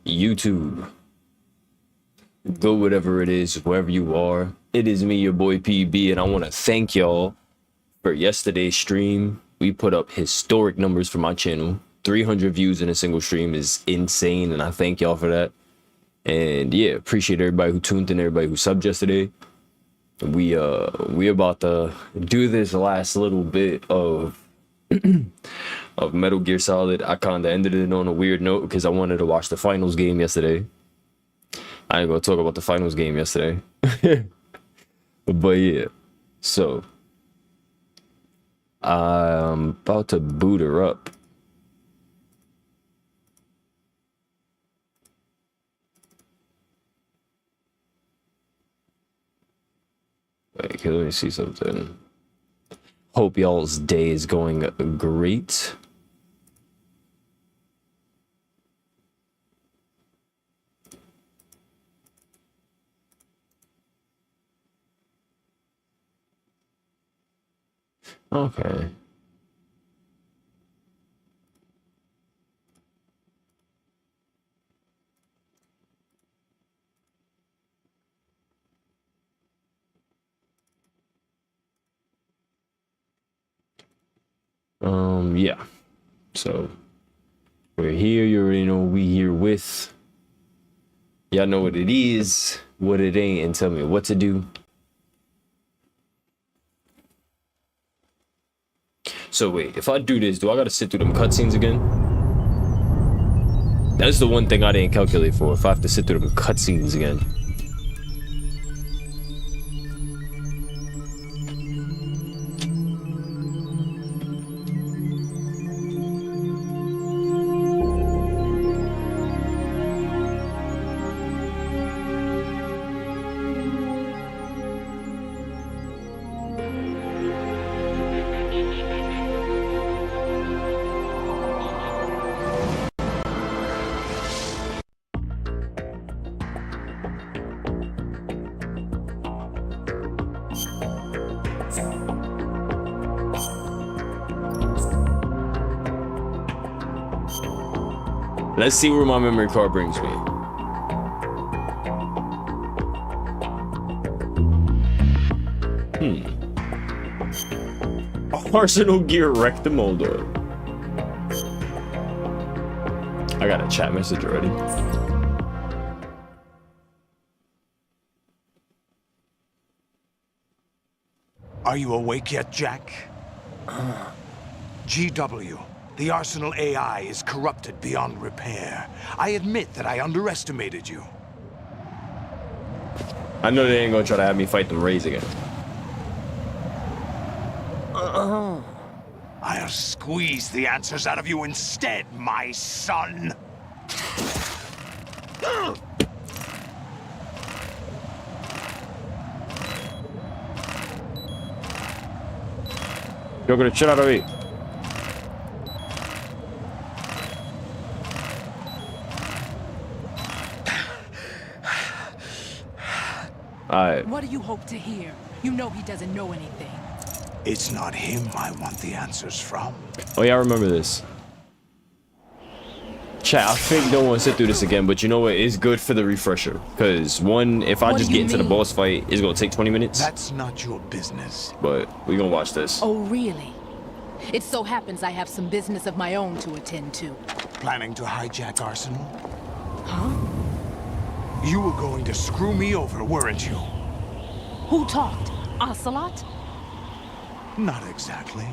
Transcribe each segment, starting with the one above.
YouTube, go whatever it is, wherever you are. It is me, your boy PB, and I want to thank y'all for yesterday's stream. We put up historic numbers for my channel. 300 views in a single stream is insane, and I thank y'all for that. And yeah, appreciate everybody who tuned in, everybody who subbed yesterday. We about to do this last little bit of of Metal Gear Solid. I kind of ended it on a weird note because I wanted to watch the finals game yesterday. I ain't gonna talk about the finals game yesterday. But yeah, so I'm about to boot her up. Wait, okay, let me see something. Hope y'all's day is going great. Okay. Yeah. So we're here. You already know we here with. Y'all know what it is, what it ain't, and tell me what to do. So wait, if I do this, do I gotta sit through them cutscenes again? That's the one thing I didn't calculate for, if I have to sit through them cutscenes again. Let's see where my memory card brings me. Arsenal gear wrecked the Moldor. I got a chat message already. Are you awake yet, Jack? GW. The Arsenal AI is corrupted beyond repair. I admit that I underestimated you. I know they ain't gonna try to have me fight them Rays again. I'll squeeze the answers out of you instead, my son. You're gonna chill out of me. Alright. What do you hope to hear? You know he doesn't know anything. It's not him I want the answers from. Oh yeah, I remember this. Chat, I think don't want to sit through this again, but you know what? It's good for the refresher. Because one, if I just get into the boss fight, it's gonna take 20 minutes. That's not your business. But we gonna watch this. Oh, really? It so happens I have some business of my own to attend to. Planning to hijack Arsenal? Huh? You were going to screw me over, weren't you? Who talked? Ocelot? Not exactly.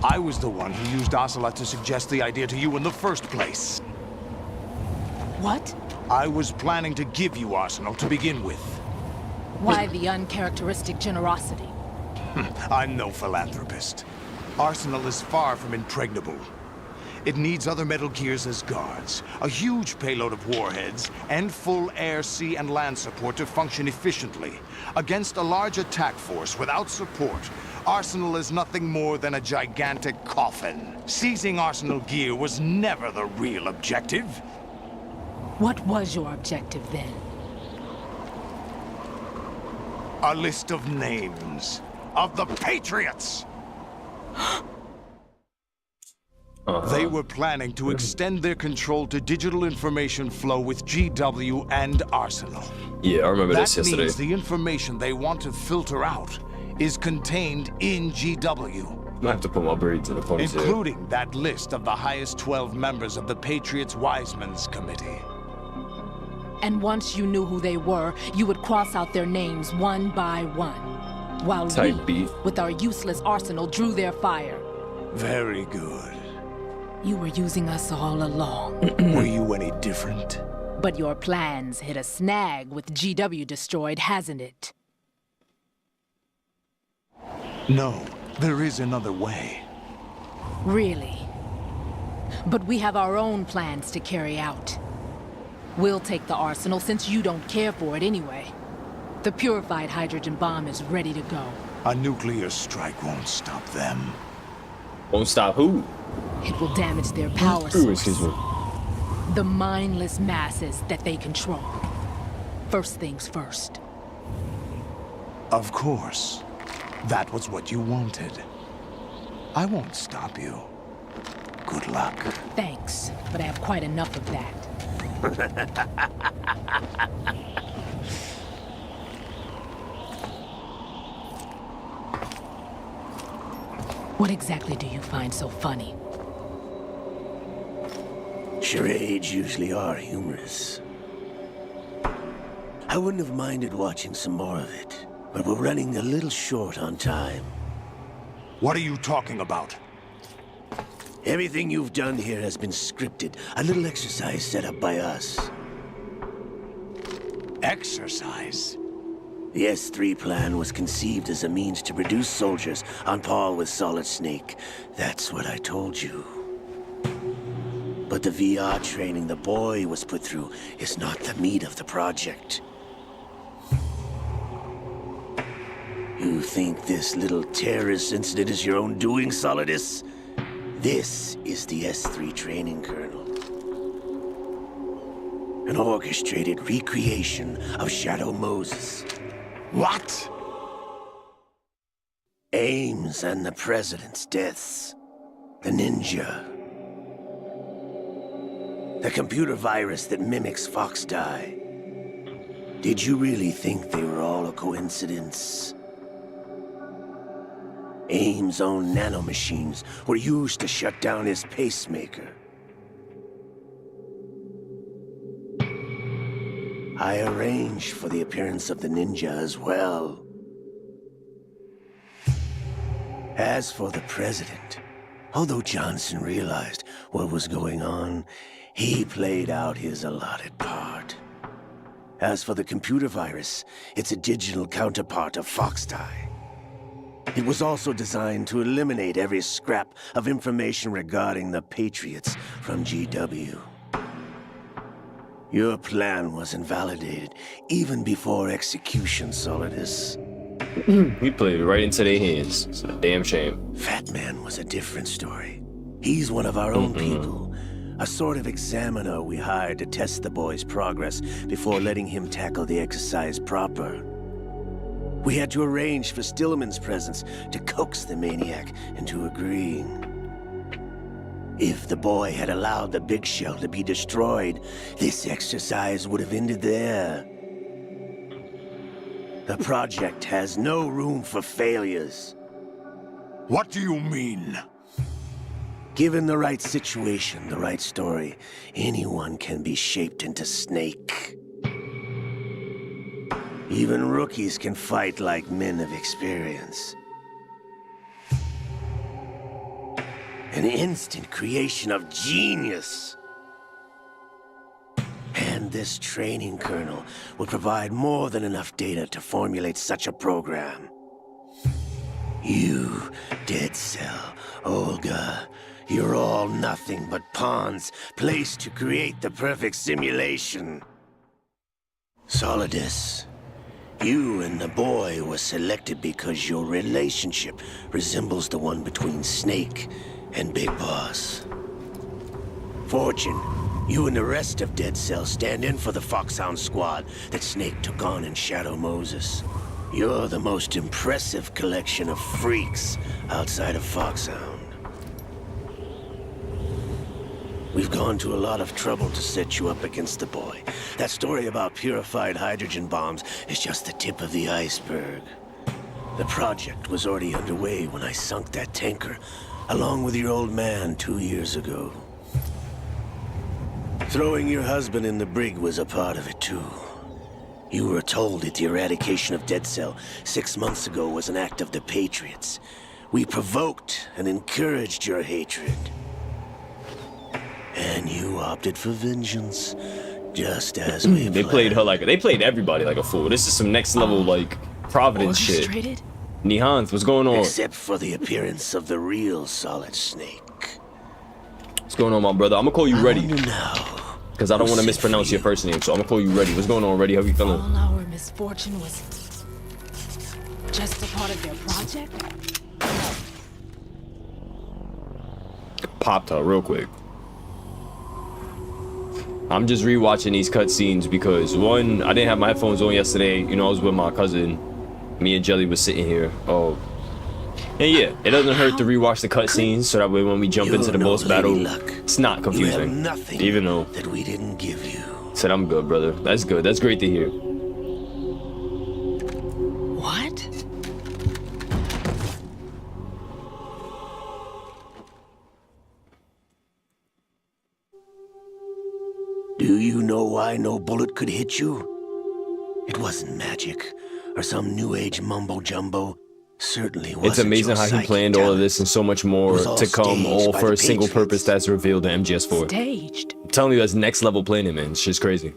I was the one who used Ocelot to suggest the idea to you in the first place. What? I was planning to give you Arsenal to begin with. Why the uncharacteristic generosity? I'm no philanthropist. Arsenal is far from impregnable. It needs other Metal Gears as guards, a huge payload of warheads, and full air, sea, and land support to function efficiently. Against a large attack force without support, Arsenal is nothing more than a gigantic coffin. Seizing Arsenal gear was never the real objective. What was your objective then? A list of names of the Patriots! They were planning to extend their control to digital information flow with GW and Arsenal. Yeah, I remember this That yesterday. means the information they want to filter out is contained in GW. I might have to put my braids in the ponytail. Including that list of the highest 12 members of the Patriots Wiseman's Committee. And once you knew who they were, you would cross out their names one by one. While Type we, beef. with our useless arsenal, drew their fire. Very good. You were using us all along. Were you any different? But your plans hit a snag with GW destroyed, hasn't it? No, there is another way. Really? But we have our own plans to carry out. We'll take the arsenal since you don't care for it anyway. The purified hydrogen bomb is ready to go. A nuclear strike won't stop them. Won't stop who? It will damage their power Ooh, source. excuse me. The mindless masses that they control. First things first. Of course. That was what you wanted. I won't stop you. Good luck. Thanks, but I have quite enough of that. What exactly do you find so funny? Charades usually are humorous. I wouldn't have minded watching some more of it, but we're running a little short on time. What are you talking about? Everything you've done here has been scripted, a little exercise set up by us. Exercise? The S3 plan was conceived as a means to produce soldiers on par with Solid Snake. That's what I told you. But the VR training the boy was put through is not the meat of the project. You think this little terrorist incident is your own doing, Solidus? This is the S3 training kernel. An orchestrated recreation of Shadow Moses. What? Ames and the President's deaths. The ninja. The computer virus that mimics Foxdie. Did you really think they were all a coincidence? Ames' own nanomachines were used to shut down his pacemaker. I arranged for the appearance of the ninja as well. As for the President, although Johnson realized what was going on, he played out his allotted part. As for the computer virus, it's a digital counterpart of Foxdie. It was also designed to eliminate every scrap of information regarding the Patriots from GW. Your plan was invalidated even before execution, Solidus. We played it right into their hands. It's a damn shame. Fat Man was a different story. He's one of our own people. A sort of examiner we hired to test the boy's progress before letting him tackle the exercise proper. We had to arrange for Stillman's presence to coax the maniac into agreeing. If the boy had allowed the big shell to be destroyed, this exercise would have ended there. The project has no room for failures. What do you mean? Given the right situation, the right story, anyone can be shaped into Snake. Even rookies can fight like men of experience. An instant creation of genius. And this training kernel would provide more than enough data to formulate such a program. You, Dead Cell, Olga, you're all nothing but pawns placed to create the perfect simulation. Solidus, you and the boy were selected because your relationship resembles the one between Snake and Big Boss. Fortune, you and the rest of Dead Cell stand in for the Foxhound squad that Snake took on in Shadow Moses. You're the most impressive collection of freaks outside of Foxhound. We've gone to a lot of trouble to set you up against the boy. That story about purified hydrogen bombs is just the tip of the iceberg. The project was already underway when I sunk that tanker, along with your old man 2 years ago. Throwing your husband in the brig was a part of it too. You were told that the eradication of Dead Cell 6 months ago was an act of the Patriots. We provoked and encouraged your hatred. And you opted for vengeance, just as we They played her like they played everybody like a fool. This is some next level like Providence shit. Orchestrated? Nihans, what's going on? Except for the appearance of the real Solid Snake. What's going on, my brother? I'm gonna call you Ready, Now, because I don't want to mispronounce your first name, so I'm gonna call you Ready. What's going on, Ready? How you feeling? All our misfortune was just a part of their project? Popped her real quick. I'm just rewatching these cutscenes because one, I didn't have my headphones on yesterday. You know, I was with my cousin. Me and Jelly was sitting here. Oh, and yeah, it doesn't hurt to rewatch the cutscenes so that way when we jump into the boss battle, it's not you have confusing. nothing Even though that we didn't give you. said I'm good, brother. That's good. That's great to hear. What? Do you know why no bullet could hit you? It wasn't magic, or some new age mumbo-jumbo. Certainly wasn't. It's amazing your how he psychic planned all of talent. this and so much more was all to come, staged all by for the a single Patriots. purpose that's revealed in MGS4. Staged. I'm telling you, that's next level planning, man. It's just crazy.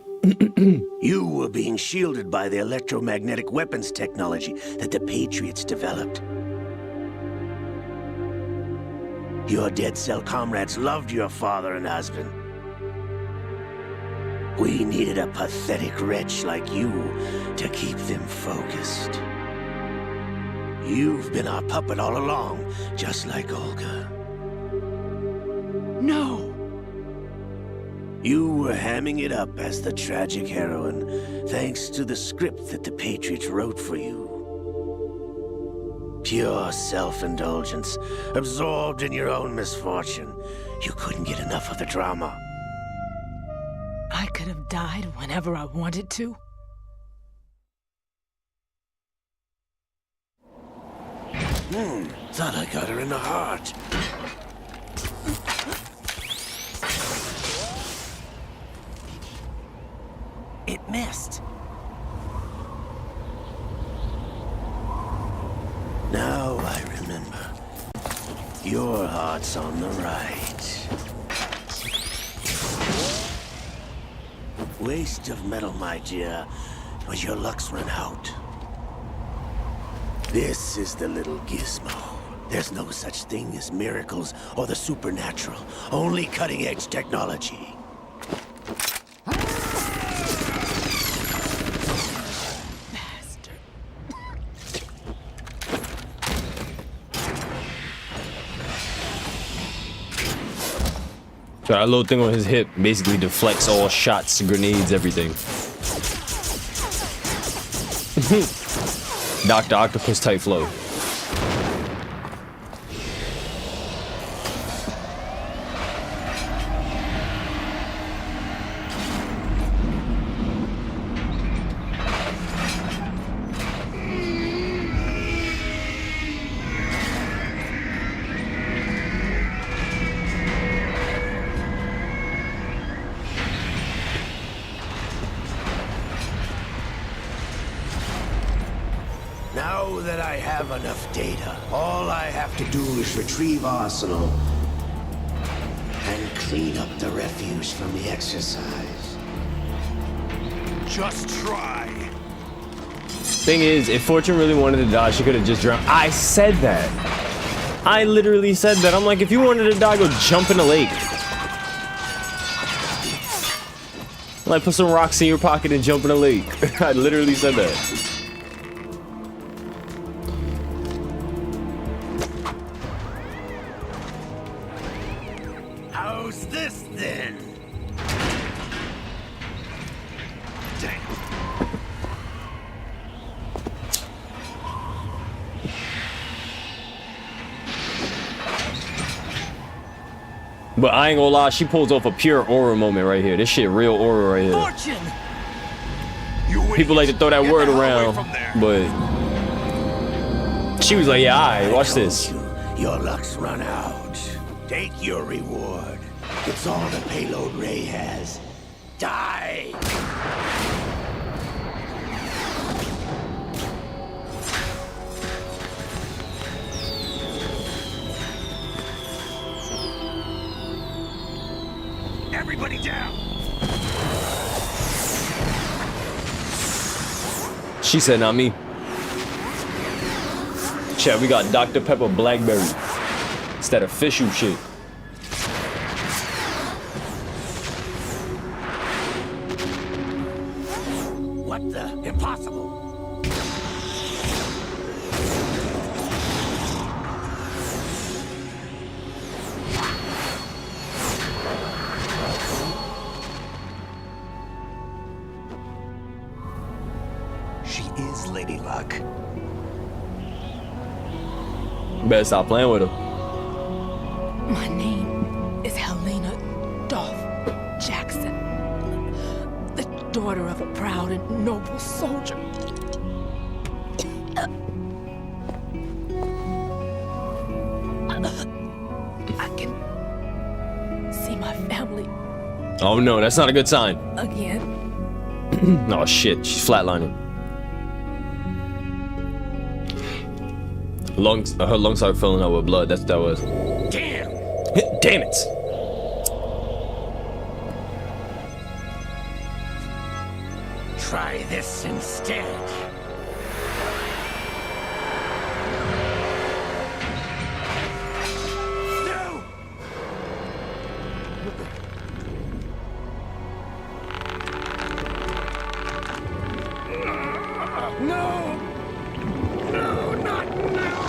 You were being shielded by the electromagnetic weapons technology that the Patriots developed. Your Dead Cell comrades loved your father and husband. We needed a pathetic wretch like you to keep them focused. You've been our puppet all along, just like Olga. No. You were hamming it up as the tragic heroine, thanks to the script that the Patriots wrote for you. Pure self-indulgence, absorbed in your own misfortune. You couldn't get enough of the drama. I could have died whenever I wanted to. Thought I got her in the heart. It missed. Now I remember. Your heart's on the right. Waste of metal, my dear, but your luck's run out. This is the little gizmo. There's no such thing as miracles or the supernatural, only cutting-edge technology. Bastard. So that little thing on his hip basically deflects all shots, grenades, everything. Dr. Octopus type flow. Now that I have enough data, all I have to do is retrieve Arsenal and clean up the refuse from the exercise. Just try. Thing is, if Fortune really wanted to die, she could have just drowned. I said that. I literally said that. I'm like, if you wanted to die, go jump in the lake. Like, put some rocks in your pocket and jump in the lake. I literally said that. How's this then? Damn. But I ain't gonna lie, she pulls off a pure aura moment right here. This shit real aura right here. Fortune! People like to throw that Get word the hell away around, from there. but she was like, yeah, alright, watch this. Your luck's run out. Take your reward. It's all the payload Ray has. Die! Everybody down! She said, not me. Chat, we got Dr. Pepper Blackberry. It's that official shit. What the? Impossible! She is Lady Luck. Better stop playing with her. My name is Helena Dolph Jackson, the daughter of a proud and noble soldier. I can see my family Oh no, that's not a good sign. again. Oh shit, she's flatlining. Her lungs are filling up with blood. That's what that was. Damn! Damn it! Try this instead. No! No! No, not now!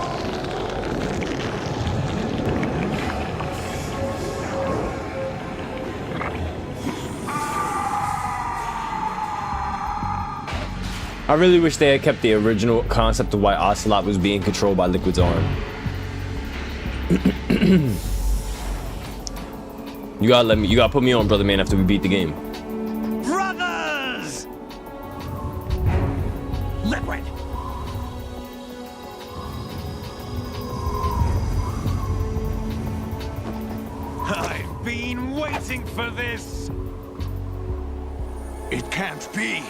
I really wish they had kept the original concept of why Ocelot was being controlled by Liquid's arm. You gotta put me on, brother man, after we beat the game. Brothers! Liquid! I've been waiting for this! It can't be.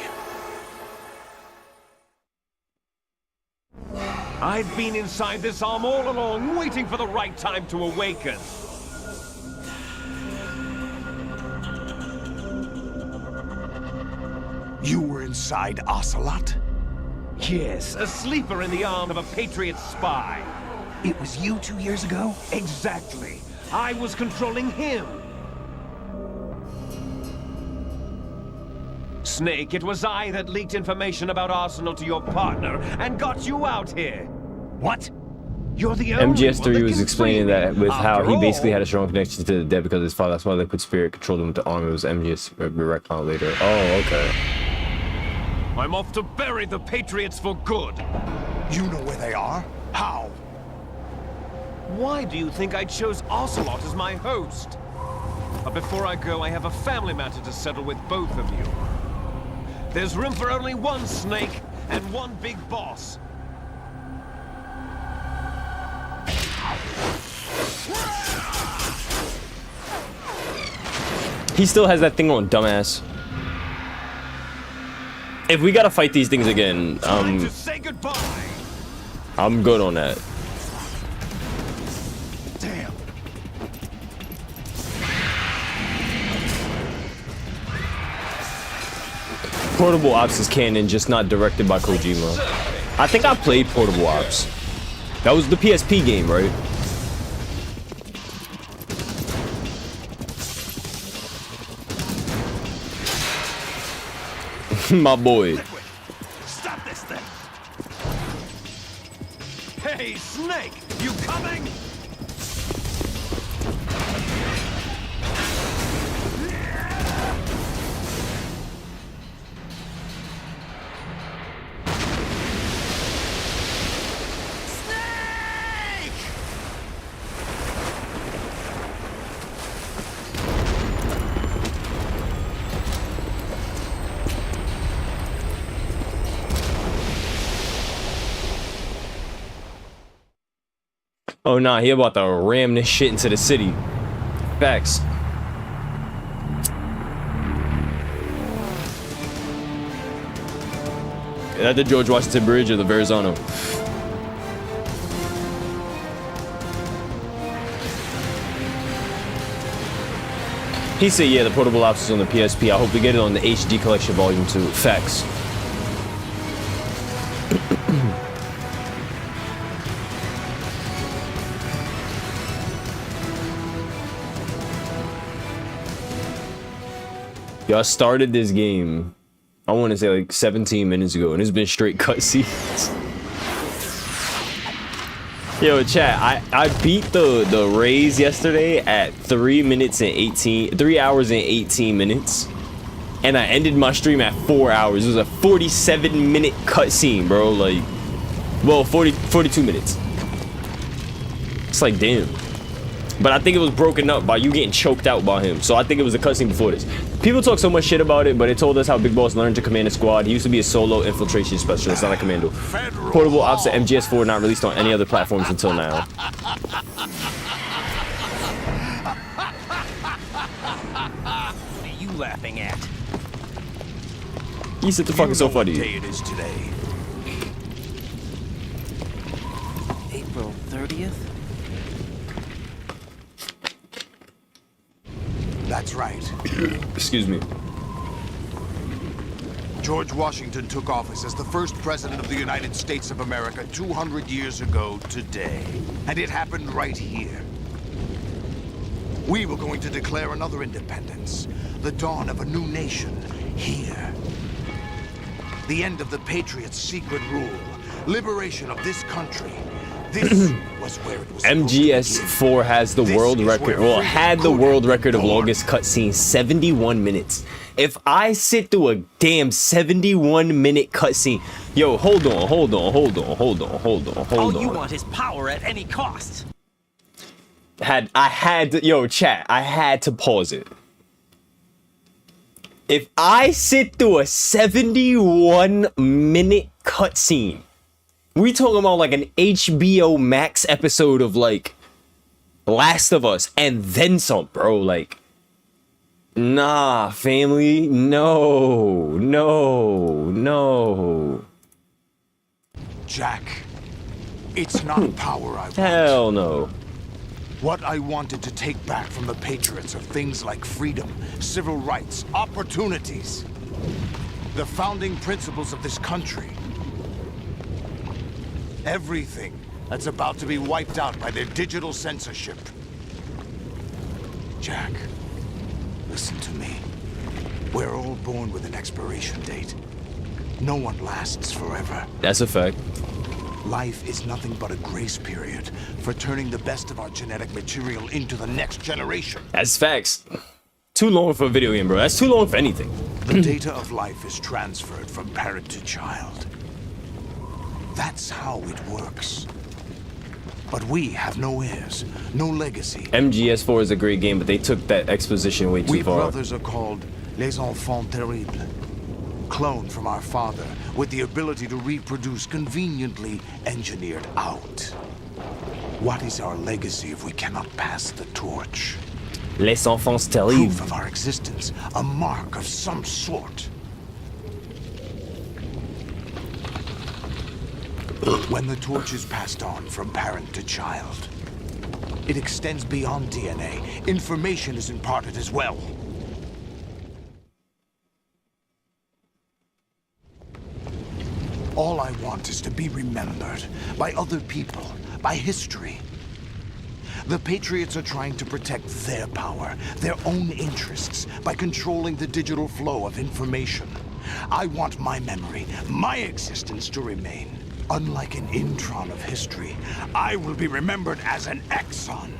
I've been inside this arm all along, waiting for the right time to awaken. You were inside Ocelot? Yes, a sleeper in the arm of a Patriot spy. It was you 2 years ago? Exactly. I was controlling him. Snake, it was I that leaked information about Arsenal to your partner and got you out here. What? You're the only one MGS3 that was can explaining free me. that with how After he basically all, had a strong connection to the dead because his father. That's why Liquid Spirit controlled him with the arm. It was MGS retcon later. Oh, okay. I'm off to bury the Patriots for good. You know where they are? How? Why do you think I chose Ocelot as my host? But before I go, I have a family matter to settle with both of you. There's room for only one Snake and one big boss. He still has that thing on, dumbass. If we gotta fight these things again, Time to say goodbye. I'm good on that. Damn. Portable Ops is canon, just not directed by Kojima. I think I played Portable Ops. That was the PSP game, right? My boy. Liquid, stop this thing. Hey, Snake, you coming? Snake! Oh nah, he about to ram this shit into the city. Facts. Is that the George Washington Bridge or the Verrazano? He said, yeah, the Portable Ops is on the PSP. I hope we get it on the HD Collection Volume 2. Facts. Y'all started this game, I want to say like 17 minutes ago, and it's been straight cutscenes. Yo, chat, I beat the raise yesterday at 3 hours and 18 minutes. And I ended my stream at 4 hours. It was a 47-minute cutscene, bro. Like, well, 42 minutes. It's like, damn. But I think it was broken up by you getting choked out by him. So I think it was a cutscene before this. People talk so much shit about it, but it told us how Big Boss learned to command a squad. He used to be a solo infiltration specialist, not a commando. Portable Ops at MGS4 not released on any other platforms until now. What are you laughing at? You said the fuck is so funny. What day it is today? April 30th? That's right. Excuse me. George Washington took office as the first president of the United States of America 200 years ago today. And it happened right here. We were going to declare another independence. The dawn of a new nation here. The end of the Patriots' secret rule. Liberation of this country. This was where it was. MGS4 has the world record. Well, had the world record of longest cutscene, 71 minutes. If I sit through a damn 71-minute cutscene, yo, hold on. All you want is power at any cost. I had to, yo, chat, I had to pause it. If I sit through a 71-minute cutscene, we talking about like an HBO Max episode of like Last of Us and then some, bro. Like, nah, family, no. Jack, it's not power I want. Hell no. What I wanted to take back from the Patriots are things like freedom, civil rights, opportunities. The founding principles of this country. Everything that's about to be wiped out by their digital censorship. Jack, listen to me. We're all born with an expiration date. No one lasts forever. That's a fact. Life is nothing but a grace period for turning the best of our genetic material into the next generation. That's facts. Too long for a video game, bro. That's too long for anything. The data of life is transferred from parent to child. That's how it works. But we have no heirs, no legacy. MGS4 is a great game, but they took that exposition way too We far. brothers are called les enfants terribles. Cloned from our father, with the ability to reproduce conveniently engineered out. What is our legacy if we cannot pass the torch? Les enfants Proof terribles. of our existence, a mark of some sort. When the torch is passed on from parent to child, it extends beyond DNA. Information is imparted as well. All I want is to be remembered by other people, by history. The Patriots are trying to protect their power, their own interests, by controlling the digital flow of information. I want my memory, my existence to remain. Unlike an intron of history, I will be remembered as an exon.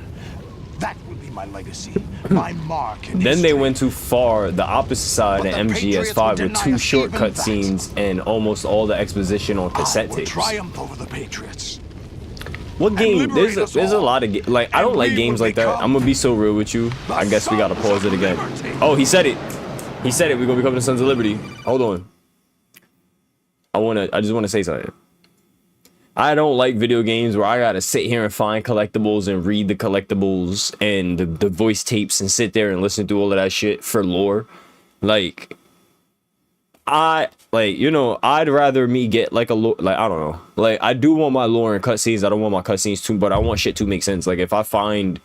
That will be my legacy, my mark in Then they history. went too far. The opposite side But of the Patriots will MGS5 were deny two us short even that. cutscenes and almost all the exposition on I cassette will tapes. triumph over the Patriots. What game? liberate us There's a all. lot of like I don't And like we games will like that. become I'm gonna be so real with you. the I guess we gotta Sons pause of it again. Liberty. Oh, he said it. He said it. We're gonna become the Sons of Liberty. Hold on. I just wanna say something. I don't like video games where I gotta sit here and find collectibles and read the collectibles and the voice tapes and sit there and listen to all of that shit for lore. Like, I'd rather me get like a lore, like, I don't know. Like, I do want my lore and cutscenes. I don't want my cutscenes too, but I want shit to make sense. Like, if I find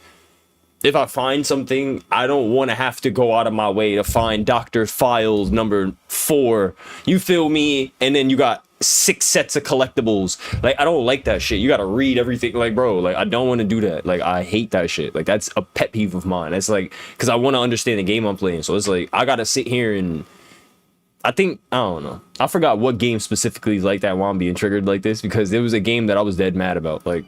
something, I don't want to have to go out of my way to find Dr. Files number 4. You feel me? And then you got 6 sets of collectibles. Like, I don't like that shit. You got to read everything. Like, bro, like, I don't want to do that. Like, I hate that shit. Like, that's a pet peeve of mine. It's like, because I want to understand the game I'm playing. So it's like, I got to sit here and I don't know. I forgot what game specifically is like that while I'm being triggered like this, because there was a game that I was dead mad about. Like,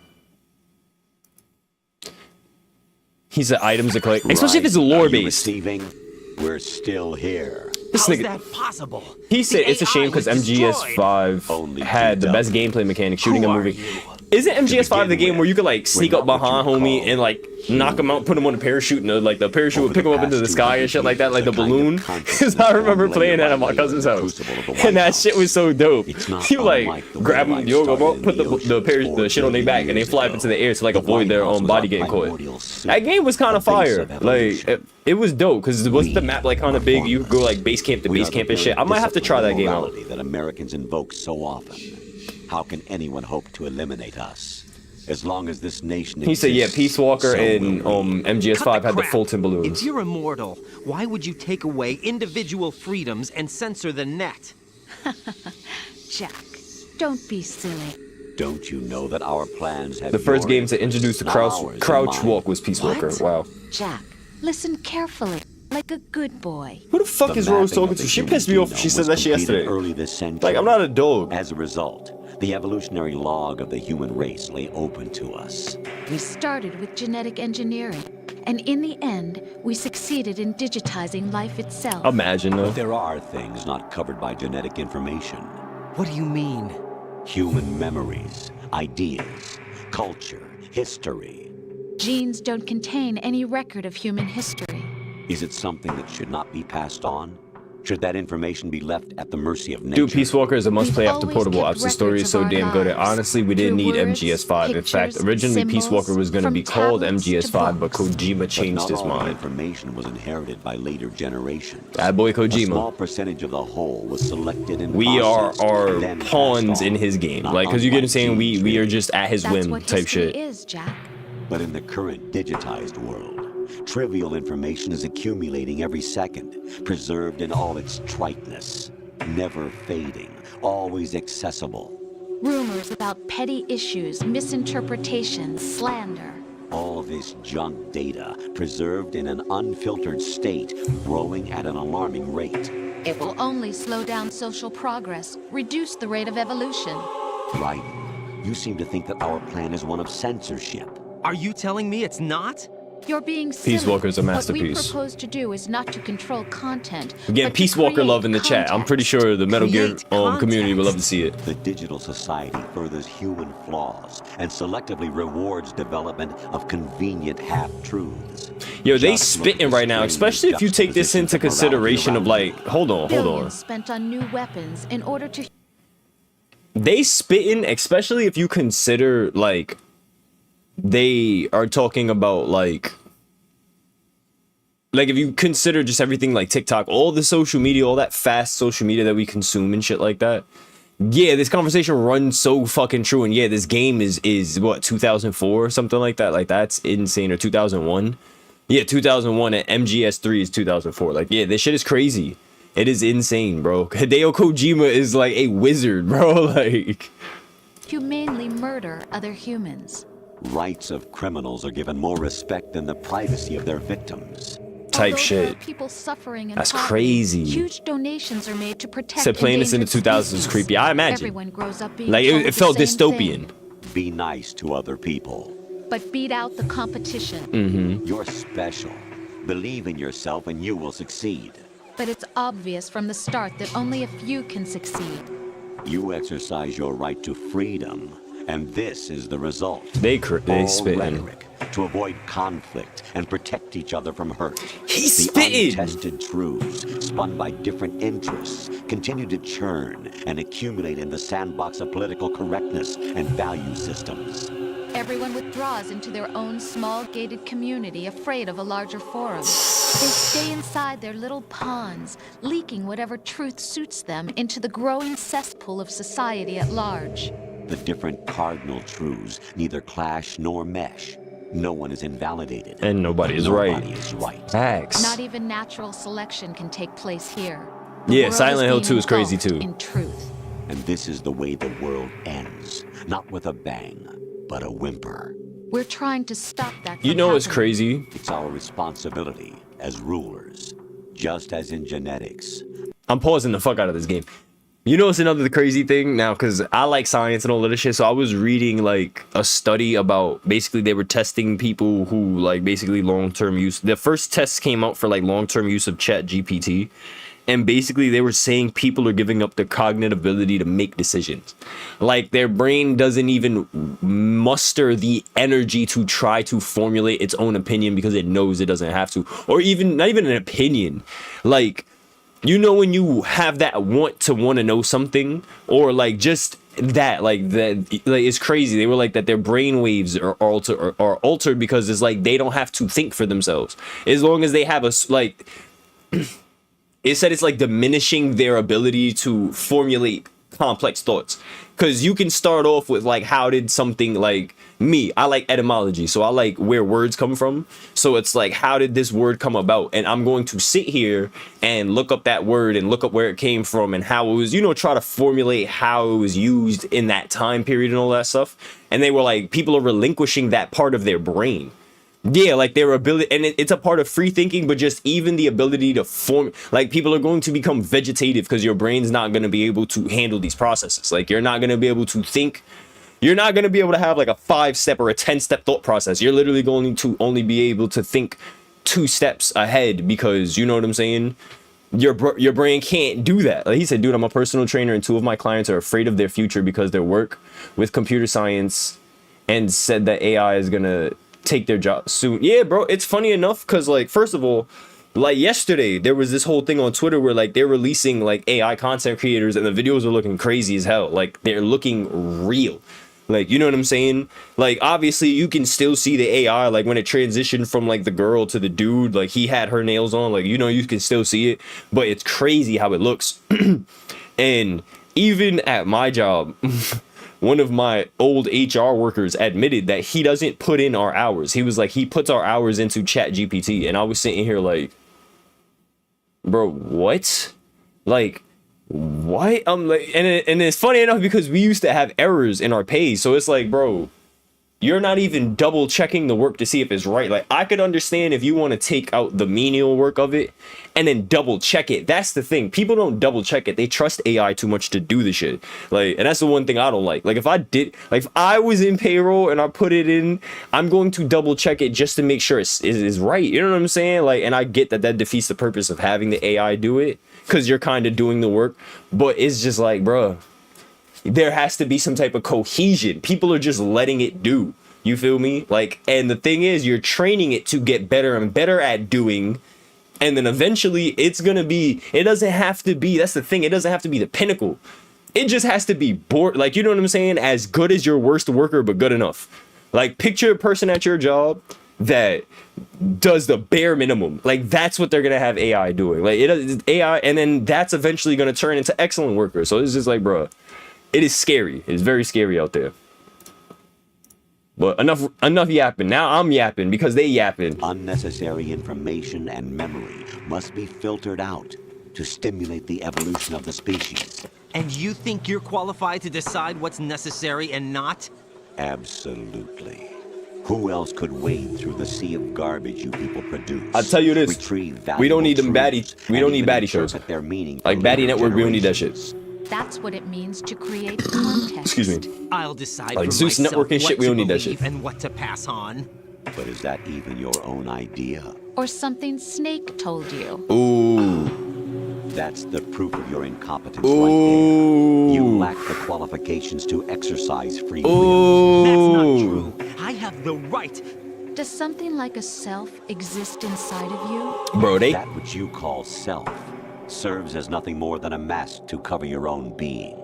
he said items to collect, especially if it's lore based. We're still here. How's that possible? He said it's a shame because MGS5 had the best gameplay mechanics shooting a movie. Isn't MGS5 the game where you could like sneak up behind homie and like knock him out, put him on a parachute, and the parachute would pick him up into the sky and shit like that, like the balloon? Because I remember playing that at my cousin's house, and that shit was so dope. You like grab them, put the shit on their back, and they fly up into the air to like avoid their own body getting caught. That game was kind of fire. Like it was dope because wasn't the map like kind of big? You could go like base camp to base camp and shit. I might have to try that game out. That Americans invoke so often. How can anyone hope to eliminate us? As long as this nation He said, yeah, Peace Walker so and MGS5 had the Fulton If balloons. you're immortal, why would you take away individual freedoms and censor the net? Jack, don't be silly. Don't you know that our plans have The first your game to introduce the crouch walk was Peace Walker. Wow. Jack, listen carefully, like a good boy. Who the fuck is Rose talking to? She pissed me off. She said that shit yesterday. Early this century. Like, I'm not a dog. As a result, the evolutionary log of the human race lay open to us. We started with genetic engineering, and in the end, we succeeded in digitizing life itself. Imagine though. There are things not covered by genetic information. What do you mean? Human memories, ideas, culture, history. Genes don't contain any record of human history. Is it something that should not be passed on? Should that information be left at the mercy of nature? Dude, Peace Walker is a must play We've after always portable kept apps. The story is records so of our damn good. And lives. honestly, we didn't Through need words, MGS5. In fact, pictures, originally Peace symbols, Walker was going to from be called tablets to MGS5, but books. Kojima But changed not his all mind. information was inherited by later generations. Bad boy A small Kojima. percentage of the whole was selected and We are processed, then pawns passed in on. his game. Not Like, because you get what I'm unlike saying? genes We are really. just at his That's whim what type history shit. is, Jack. But in the current digitized world, trivial information is accumulating every second, preserved in all its triteness, never fading, always accessible. Rumors about petty issues, misinterpretations, slander. All this junk data, preserved in an unfiltered state, growing at an alarming rate. It will only slow down social progress, reduce the rate of evolution. Right? You seem to think that our plan is one of censorship. Are you telling me it's not? You're being silly. Peace Walker's a What we masterpiece. propose to do is not to control content. Again, but to Peace Walker create love in the chat. I'm pretty context. sure the Metal Gear Create community would love to context. see it. The digital society furthers human flaws and selectively rewards development of convenient half-truths. Yo, they Just look at spitting the right now, strange especially if you take this juxtaposition into of morality consideration of around like, us. hold on. Billions spent on new weapons in order to They spitting, especially if you consider like they are talking about like if you consider just everything like TikTok, all the social media, all that fast social media that we consume and shit like that. Yeah, this conversation runs so fucking true. And yeah, this game is what, 2004 or something like that? Like, that's insane. Or 2001? Yeah, 2001, and MGS3 is 2004. Like, yeah, this shit is crazy. It is insane, bro. Hideo Kojima is like a wizard, bro. Like, humanely murder other humans. Rights of criminals are given more respect than the privacy of their victims. type Although there are shit. people suffering in That's poverty, crazy. Huge donations are made to protect Said playing this in the endangered 2000s was species. creepy. I imagine. Everyone grows up being Like, told it the felt same dystopian. thing, Be nice to other people. but beat out the competition. Mm-hmm. You're special. Believe in yourself and you will succeed. But it's obvious from the start that only a few can succeed. You exercise your right to freedom, and this is the result. They All spitting. rhetoric to avoid conflict and protect each other from hurt. He's the spitting. untested truths spun by different interests continue to churn and accumulate in the sandbox of political correctness and value systems. Everyone withdraws into their own small gated community, afraid of a larger forum. They stay inside their little ponds, leaking whatever truth suits them into the growing cesspool of society at large. The different cardinal truths neither clash nor mesh. No one is invalidated. And nobody is right. Nobody is right. Facts. Not even natural selection can take place here. Yeah, world Silent Hill being 2 is crazy engulfed too. In truth. And this is the way the world ends. Not with a bang, but a whimper. We're trying to stop that You from know what's happening. crazy? It's our responsibility as rulers, just as in genetics. I'm pausing the fuck out of this game. You know what's another crazy thing now, because I like science and all of this shit, so I was reading like a study about basically they were testing people who like basically long-term use. The first tests came out for like long-term use of Chat GPT, and basically they were saying people are giving up their cognitive ability to make decisions. Like their brain doesn't even muster the energy to try to formulate its own opinion because it knows it doesn't have to, or even not even an opinion, like, you know, when you have that want to know something, or like just that, like it's crazy. They were like that their brain waves are altered because it's like they don't have to think for themselves as long as they have a like. It said it's like diminishing their ability to formulate complex thoughts, because you can start off with like, how did something, like me, I like etymology, so I like where words come from. So it's like, how did this word come about? And I'm going to sit here and look up that word and look up where it came from and how it was, you know, try to formulate how it was used in that time period and all that stuff. And they were like, people are relinquishing that part of their brain. Yeah, like their ability, and it's a part of free thinking, but just even the ability to form, like people are going to become vegetative because your brain's not going to be able to handle these processes. Like you're not going to be able to think, you're not going to be able to have like a 5-step or a 10-step thought process. You're literally going to only be able to think 2 steps ahead, because you know what I'm saying? Your brain can't do that. Like he said, dude, I'm a personal trainer and 2 of my clients are afraid of their future because their work with computer science, and said that AI is going to take their job soon. Yeah, bro, it's funny enough because like, first of all, like yesterday there was this whole thing on Twitter where like they're releasing like AI content creators and the videos are looking crazy as hell. Like they're looking real. Like, you know what I'm saying? Like obviously you can still see the AI, like when it transitioned from like the girl to the dude, like he had her nails on, like, you know, you can still see it, but it's crazy how it looks. And even at my job, one of my old HR workers admitted that he doesn't put in our hours. He was like, he puts our hours into Chat GPT. And I was sitting here like, bro, what? Like, what? I'm like, and it's funny enough because we used to have errors in our pay. So it's like, bro, you're not even double checking the work to see if it's right. Like I could understand if you want to take out the menial work of it and then double check it. That's the thing. People don't double check it. They trust AI too much to do the shit. Like, and that's the one thing I don't like. Like if I was in payroll and I put it in, I'm going to double check it just to make sure it is right. You know what I'm saying? Like, and I get that defeats the purpose of having the AI do it, because you're kind of doing the work, but it's just like, bro, there has to be some type of cohesion. People are just letting it do. You feel me? Like, and the thing is, you're training it to get better and better at doing. And then eventually it's going to be, it doesn't have to be, that's the thing. It doesn't have to be the pinnacle. It just has to be bored. Like, you know what I'm saying? As good as your worst worker, but good enough. Like, picture a person at your job that does the bare minimum. Like, that's what they're going to have AI doing. Like, it's AI, and then that's eventually going to turn into excellent workers. So it's just like, bro, it is scary. It's very scary out there. But enough yapping. Now I'm yapping because they yapping. Unnecessary information and memory must be filtered out to stimulate the evolution of the species. And you think you're qualified to decide what's necessary and not? Absolutely. Who else could wade through the sea of garbage you people produce? I'll tell you this. We don't need them baddie. We don't need baddie shows. Their meaning like Baddie Network, we don't need that shit. That's what it means to create context. Excuse me. I'll decide Like for Zeus myself Network and shit, what we don't to need that shit. believe and what to pass on. But is that even your own idea? Or something Snake told you. Ooh. That's the proof of your incompetence Ooh. right there. You lack the qualifications to exercise free will. That's not true. I have the right. Does something like a self exist inside of you? Bro, That which you call self serves as nothing more than a mask to cover your own being.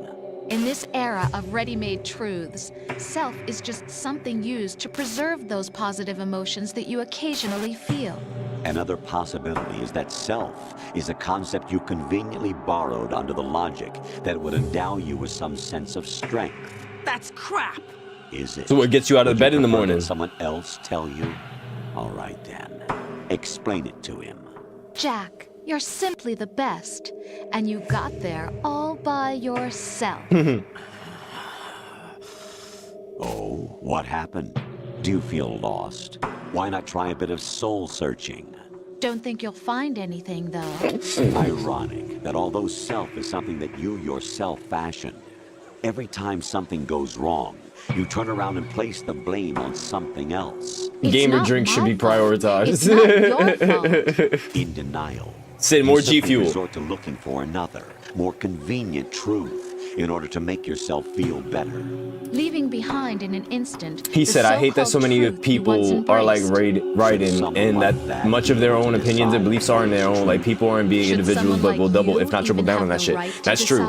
In this era of ready-made truths, self is just something used to preserve those positive emotions that you occasionally feel. Another possibility is that self is a concept you conveniently borrowed under the logic that would endow you with some sense of strength. That's crap! Is it? So what gets you out of Would bed in the prefer morning? that someone else tell you? All right then. Explain it to him. Jack, you're simply the best, and you got there all by yourself. Oh, what happened? Do you feel lost? Why not try a bit of soul searching? Don't think you'll find anything, though. Ironic that although self is something that you yourself fashioned, every time something goes wrong, you turn around and place the blame on something else. It's Gamer not drink should my be fault. prioritized. It's not your fault. In denial. Say more You G simply Fuel. resort to looking for another, more convenient truth in order to make yourself feel better. Leaving behind in an instant. He said, I hate that so many people are like writing and that much of their own opinions and beliefs are in their own. Like people aren't being individuals, but will double, if not triple down on that shit. That's true.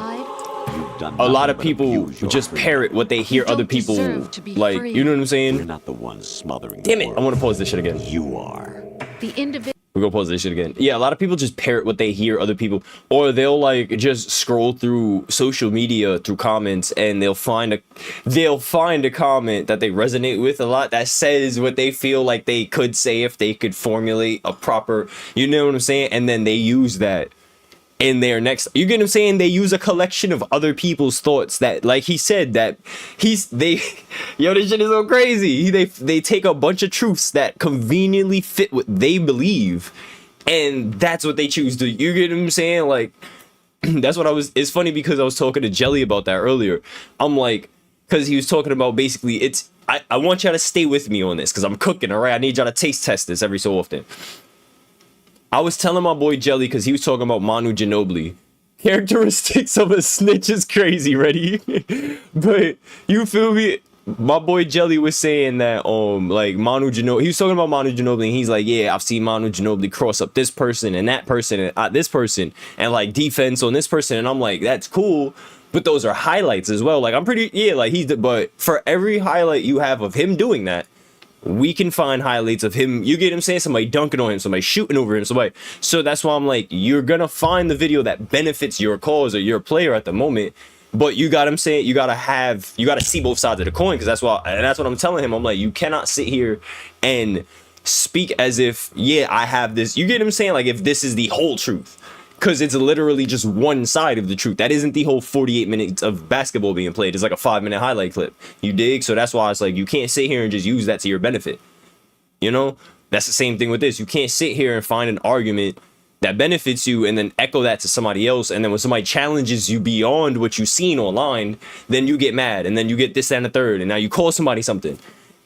You've done A lot nothing of but people abuse your just freedom. parrot what they hear You other don't people deserve to be like. free. You know what I'm You're saying? not the one smothering Damn the it! I world. want to pause this shit again. You are. The individual. We're gonna pause this shit again. Yeah, a lot of people just parrot what they hear other people, or they'll like just scroll through social media through comments, and they'll find a comment that they resonate with a lot that says what they feel like they could say if they could formulate a proper, you know what I'm saying, and then they use that in their next, you get what I'm saying, they use a collection of other people's thoughts that, like he said, that yo, this shit is so crazy. They take a bunch of truths that conveniently fit what they believe, and that's what they choose to, you get what I'm saying, like that's what it's funny because I was talking to Jelly about that earlier. I'm like, because he was talking about basically I want y'all to stay with me on this because I'm cooking, all right? I need y'all to taste test this every so often. I was telling my boy Jelly, because he was talking about Manu Ginobili. Characteristics of a snitch is crazy, ready? But you feel me? My boy Jelly was saying that like Manu Ginobili, he was talking about Manu Ginobili, and he's like, yeah, I've seen Manu Ginobili cross up this person and that person and this person and like defense on this person, and I'm like, that's cool, but those are highlights as well. Like I'm pretty, yeah, like but for every highlight you have of him doing that, we can find highlights of him, you get what I'm saying, somebody dunking on him, somebody shooting over him, somebody. So that's why I'm like, you're gonna find the video that benefits your cause or your player at the moment, but you got him saying, you gotta see both sides of the coin, because that's what I'm telling him. I'm like, you cannot sit here and speak as if, yeah, I have this, you get what I'm saying, like if this is the whole truth, because it's literally just one side of the truth. That isn't the whole 48 minutes of basketball being played. It's like a 5-minute highlight clip. You dig? So that's why it's like, you can't sit here and just use that to your benefit. You know? That's the same thing with this. You can't sit here and find an argument that benefits you and then echo that to somebody else. And then when somebody challenges you beyond what you've seen online, then you get mad. And then you get this, that, and the third. And now you call somebody something.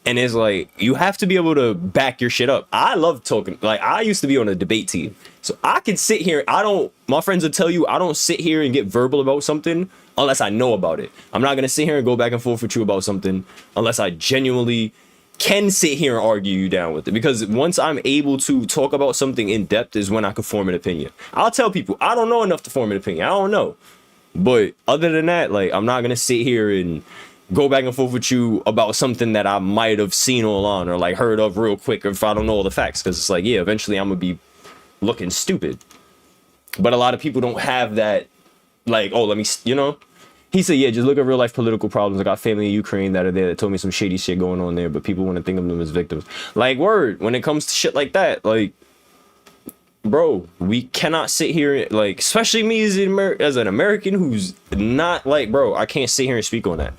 And it's like, you have to be able to back your shit up. I love talking. Like, I used to be on a debate team. So I can sit here. My friends will tell you, I don't sit here and get verbal about something unless I know about it. I'm not going to sit here and go back and forth with you about something unless I genuinely can sit here and argue you down with it. Because once I'm able to talk about something in depth is when I can form an opinion. I'll tell people, I don't know enough to form an opinion. I don't know. But other than that, like, I'm not going to sit here and go back and forth with you about something that I might have seen online or like heard of real quick, or if I don't know all the facts, because it's like, yeah, eventually I'm gonna be looking stupid. But a lot of people don't have that, like, oh, let me, you know. He said, yeah, just look at real life political problems. I got family in Ukraine that are there that told me some shady shit going on there, but people want to think of them as victims. Like, word, when it comes to shit like that, like, bro, we cannot sit here, like, especially me as an American who's not like, bro, I can't sit here and speak on that.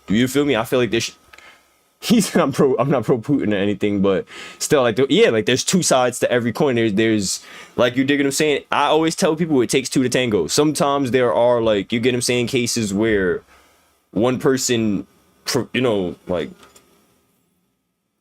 You feel me? I feel like this. He said I'm not pro Putin or anything, but still, like, yeah, like there's two sides to every coin. There's like, you dig what I'm saying? I always tell people it takes two to tango. Sometimes there are, like, you get what I'm saying, cases where one person, you know, like,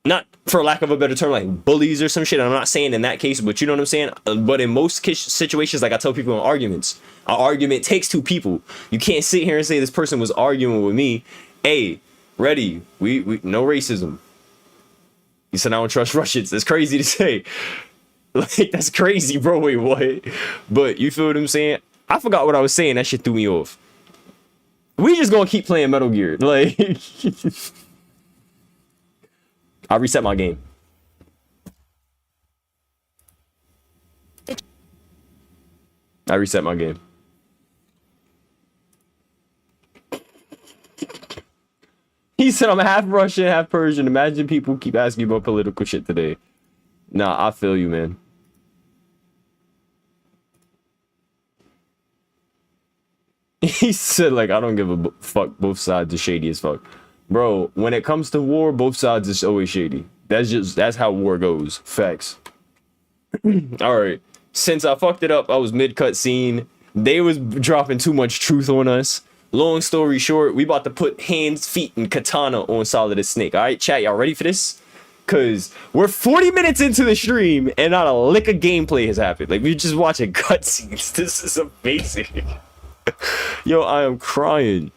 not for lack of a better term, like bullies or some shit. I'm not saying in that case, but you know what I'm saying? But in most situations, like I tell people in arguments, an argument takes two people. You can't sit here and say this person was arguing with me. Hey, ready, we no racism. He said, I don't trust Russians. That's crazy to say. Like, that's crazy, bro. Wait, what? But you feel what I'm saying? I forgot what I was saying. That shit threw me off. We just gonna keep playing Metal Gear. Like, I reset my game. I reset my game. He said I'm half Russian, half Persian. Imagine people keep asking you about political shit today. Nah, I feel you, man. He said, like, I don't give a fuck. Both sides are shady as fuck. Bro, when it comes to war, both sides is always shady. That's how war goes. Facts. All right. Since I fucked it up, I was mid-cut scene. They was dropping too much truth on us. Long story short, we about to put hands, feet, and katana on Solidus Snake. All right, chat, y'all ready for this? Because we're 40 minutes into the stream, and not a lick of gameplay has happened. Like, we're just watching cutscenes. This is amazing. Yo, I am crying.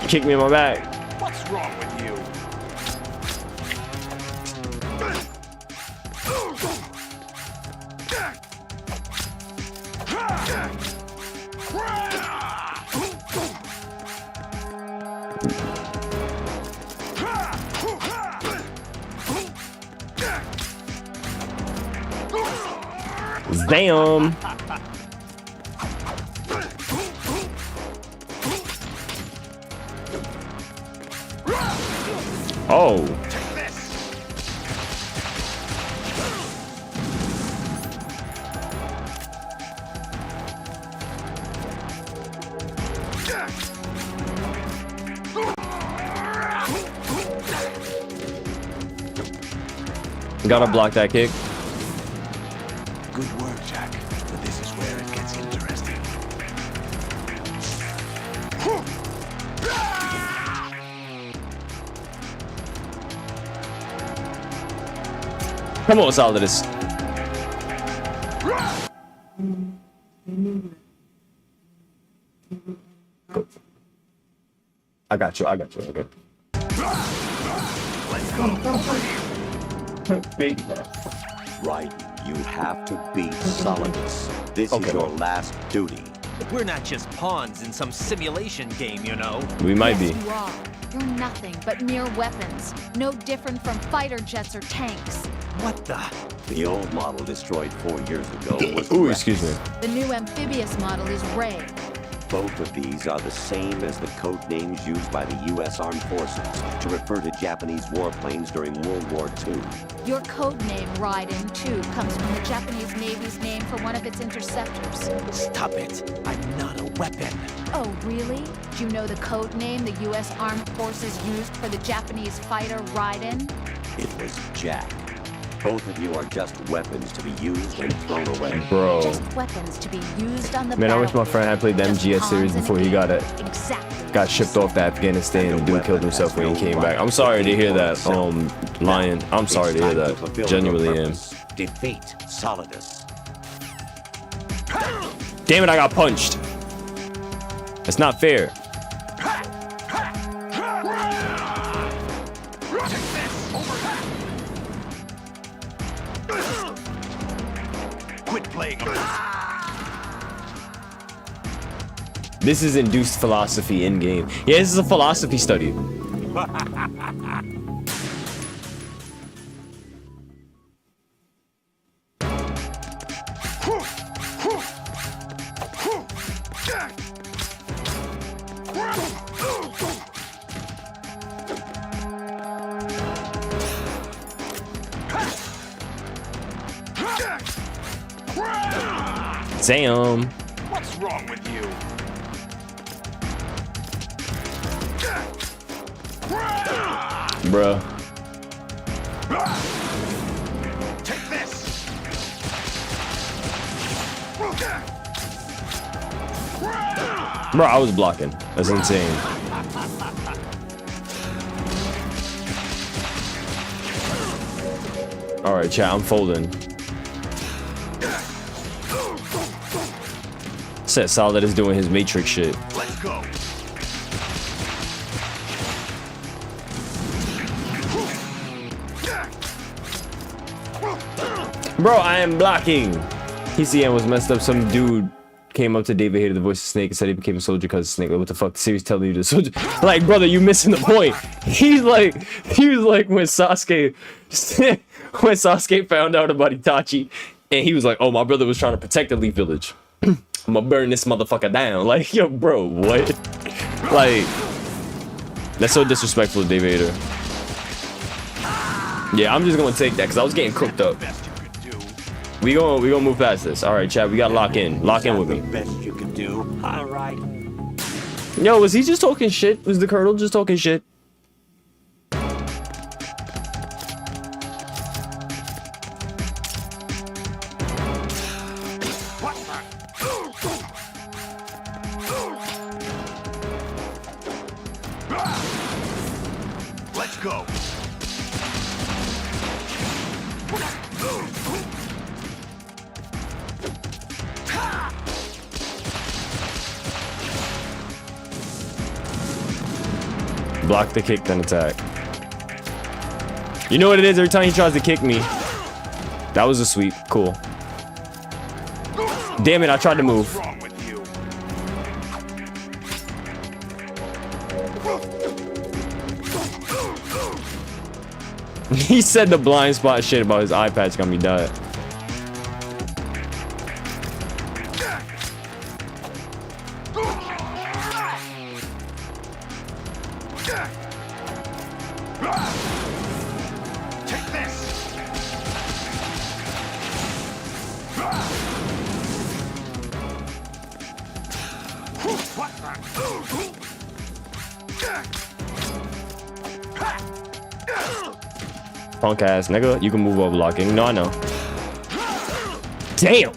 Kick me in my back. What's wrong with you? Damn. Oh. Gotta block that kick. Good work, Jack. But this is where it gets interesting. Come on, Solidus. I got you. I got you. Okay. Big. Right, you have to beat Solidus. This is your last duty. We're not just pawns in some simulation game, you know. We might be. Yes, you are. You're nothing but mere weapons. No different from fighter jets or tanks. What the? The old model destroyed 4 years ago was Ooh, Rex. excuse me. The new amphibious model is Ray. Both of these are the same as the code names used by the U.S. Armed Forces to refer to Japanese warplanes during World War II. Your code name, Raiden 2, comes from the Japanese Navy's name for one of its interceptors. Stop it. I'm not a weapon. Oh, really? Do you know the code name the U.S. Armed Forces used for the Japanese fighter Raiden? It was Jack. Both of you are just weapons to be used and thrown away. Bro. Just weapons to be used on the Man, I wish my battlefield. friend had played the Just MGS series pawns in a before he got it. game. Exactly. Got shipped off to Afghanistan and dude killed himself when he came back. I'm sorry to hear that, Lion. I'm sorry to hear that. Genuinely am. Defeat Solidus. Damn it, I got punched. That's not fair. Quit playing. This is induced philosophy in game. Yeah, this is a philosophy study. Damn. What's wrong with you? Bruh. Take this. Bro, I was blocking. That's insane. All right, chat. I'm folding. Said Solid is doing his Matrix shit. Let's go. Bro, I am blocking. PCN was messed up. Some dude came up to David, hated the voice of Snake, and said he became a soldier because of Snake. Like, what the fuck? The series telling you to soldier? Like, brother, you missing the point. He was like when Sasuke found out about Itachi, and he was like, oh, my brother was trying to protect the Leaf Village. I'm gonna burn this motherfucker down. Like, yo, bro, what? Like, that's so disrespectful to David Hater. Yeah, I'm just gonna take that because I was getting cooked up. We gonna move past this. All right, chat. We gotta lock in. Lock in with me. Best you can do. All right. Yo, was he just talking shit? Was the Colonel just talking shit? Let's go. Block the kick, then attack. You know what it is every time he tries to kick me. That was a sweep. Cool. Damn it, I tried to move. What's wrong with you? He said the blind spot shit about his eye patch got me died. Take this. Punk ass nigga, you can move over blocking. No, I know. Damn.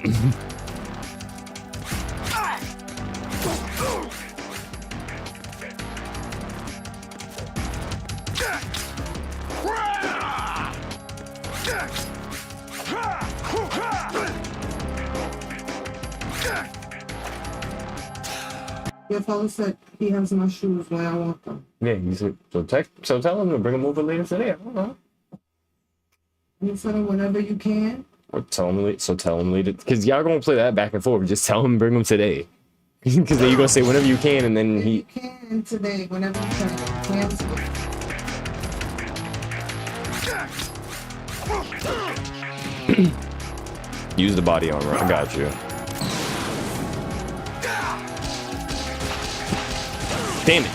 Your fellow said he has my shoes when I want them. Yeah, you said so tell him to bring them over later today. I don't know. You said them whenever you can. Or tell him later. Because y'all gonna play that back and forth. Just tell him bring them today. Because then you're gonna say whenever you can, and then he. You can today, whenever you can. Cancel. Use the body armor. I got you. Damn it.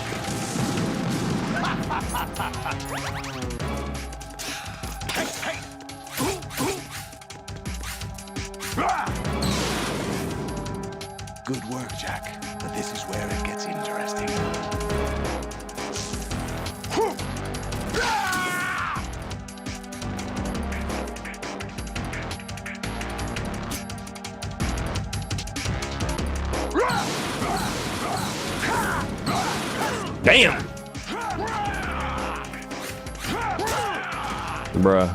Good work, Jack. But this is where it gets interesting. Damn. Bruh.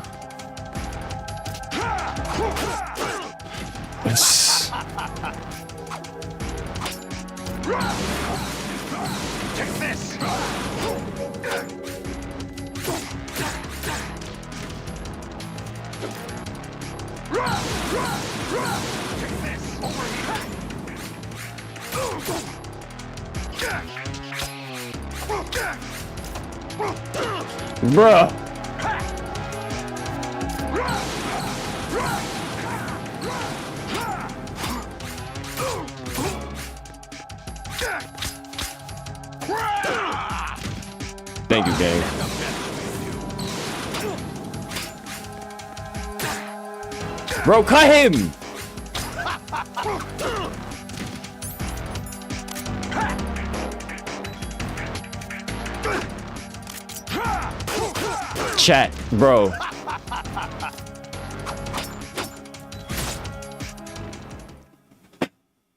Take this. Take this. Over here. Bruh. Thank you, gang. Bro, cut him! Chat, bro.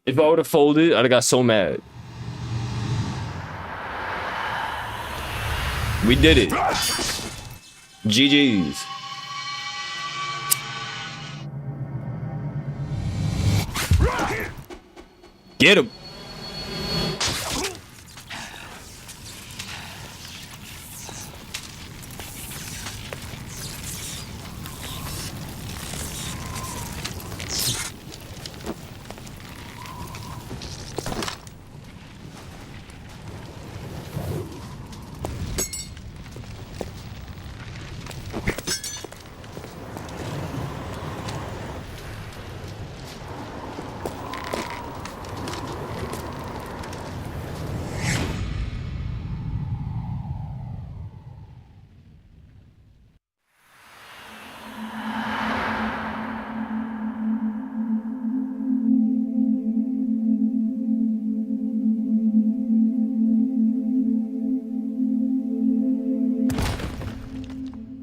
If I would have folded, I'd have got so mad. We did it. GG's. Get him.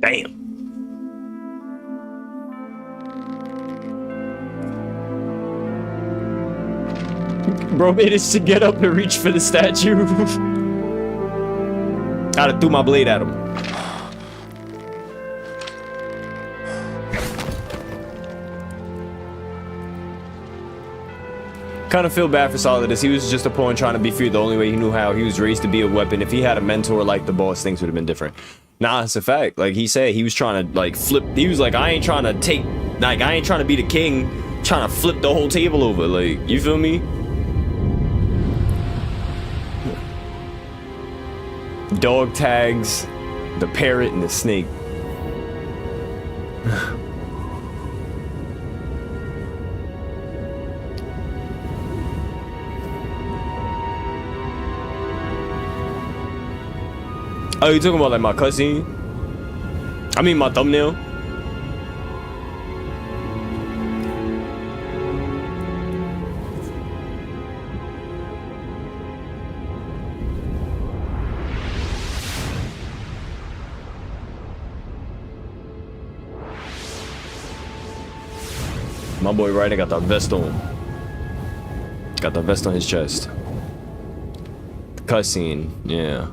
Damn. Bro managed to get up and reach for the statue. Gotta threw my blade at him. Kind of feel bad for Solidus. He was just a pawn trying to be free the only way he knew how. He was raised to be a weapon. If he had a mentor like the boss, things would have been different. Nah, it's a fact. Like he said, he was trying to like flip. He was like, I ain't trying to take, like, I ain't trying to be the king, trying to flip the whole table over. Like, you feel me? Dog tags, the parrot and the snake. Oh, you talking about like my cutscene? I mean my thumbnail. My boy Ryder got the vest on. Got the vest on his chest. Cutscene, yeah.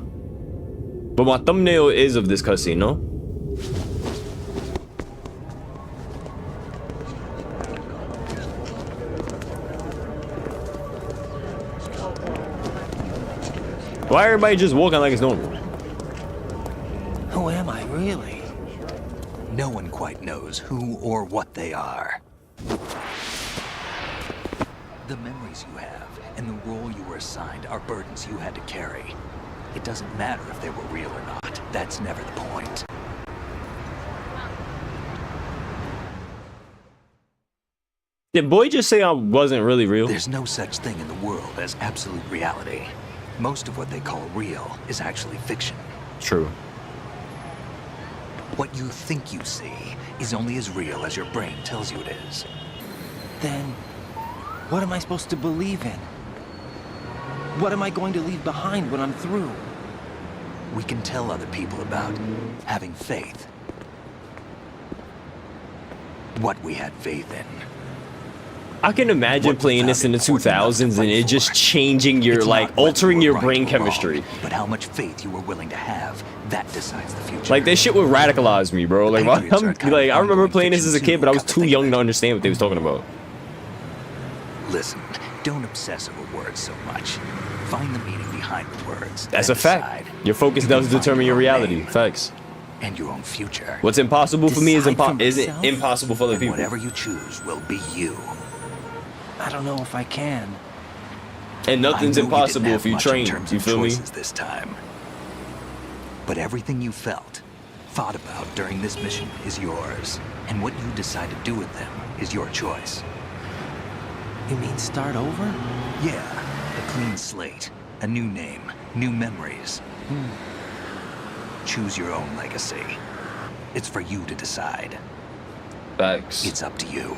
But my thumbnail is of this cutscene, no? Why everybody just walking like it's normal? Who am I, really? No one quite knows who or what they are. The memories you have and the role you were assigned are burdens you had to carry. It doesn't matter if they were real or not. That's never the point. Did boy just say I wasn't really real? There's no such thing in the world as absolute reality. Most of what they call real is actually fiction. True. What you think you see is only as real as your brain tells you it is. Then, what am I supposed to believe in? What am I going to leave behind when I'm through? We can tell other people about having faith. What we had faith in. I can imagine playing this in the 2000s and it just changing your, like, altering your brain chemistry. But how much faith you were willing to have, that decides the future. Like, this shit would radicalize me, bro. Like, I remember playing this as a kid, but I was too young to understand what they was talking about. Listen, don't obsess over words so much. Find the meaning behind the words. That's a fact. Your focus does determine your reality. Facts. And your own future. What's impossible for me is impossible for other people. Whatever you choose will be you. I don't know if I can. And nothing's impossible if you train. You feel me? This time. But everything you felt, thought about during this mission is yours. And what you decide to do with them is your choice. You mean start over? Yeah. A clean slate, a new name, new memories. Choose your own legacy. It's for you to decide. Facts. It's up to you.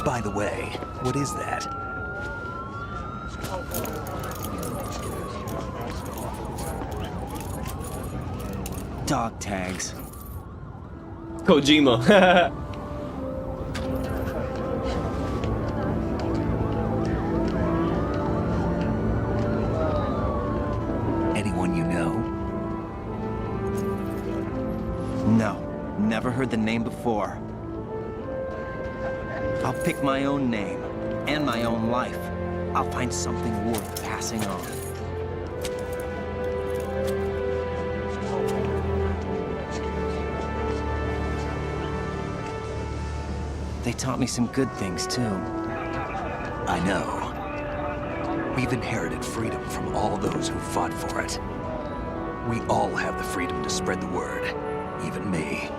By the way, what is that? Dog tags. Kojima. Anyone you know? No. Never heard the name before. I'll pick my own name and my own life. I'll find something worth passing on. They taught me some good things, too. I know. We've inherited freedom from all those who fought for it. We all have the freedom to spread the word. Even me.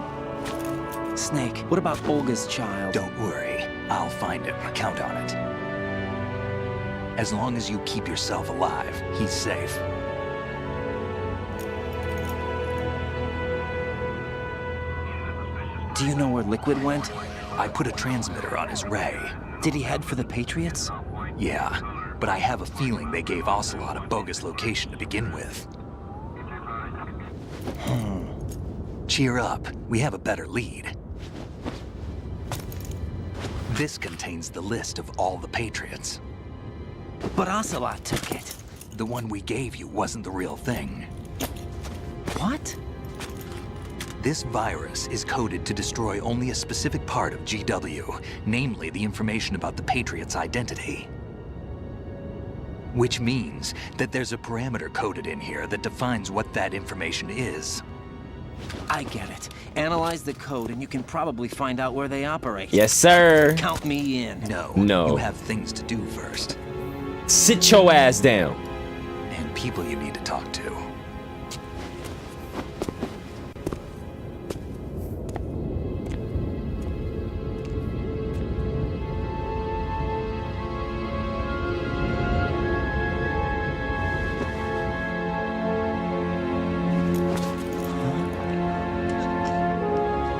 Snake, what about Olga's child? Don't worry. I'll find him. Count on it. As long as you keep yourself alive, he's safe. Do you know where Liquid went? I put a transmitter on his ray. Did he head for the Patriots? Yeah, but I have a feeling they gave Ocelot a bogus location to begin with. Cheer up. We have a better lead. This contains the list of all the Patriots. But Ocelot took it. The one we gave you wasn't the real thing. What? This virus is coded to destroy only a specific part of GW, namely the information about the Patriot's identity. Which means that there's a parameter coded in here that defines what that information is. I get it. Analyze the code and you can probably find out where they operate. Yes, sir. Count me in. No. No. You have things to do first. Sit your ass down. And people you need to talk to.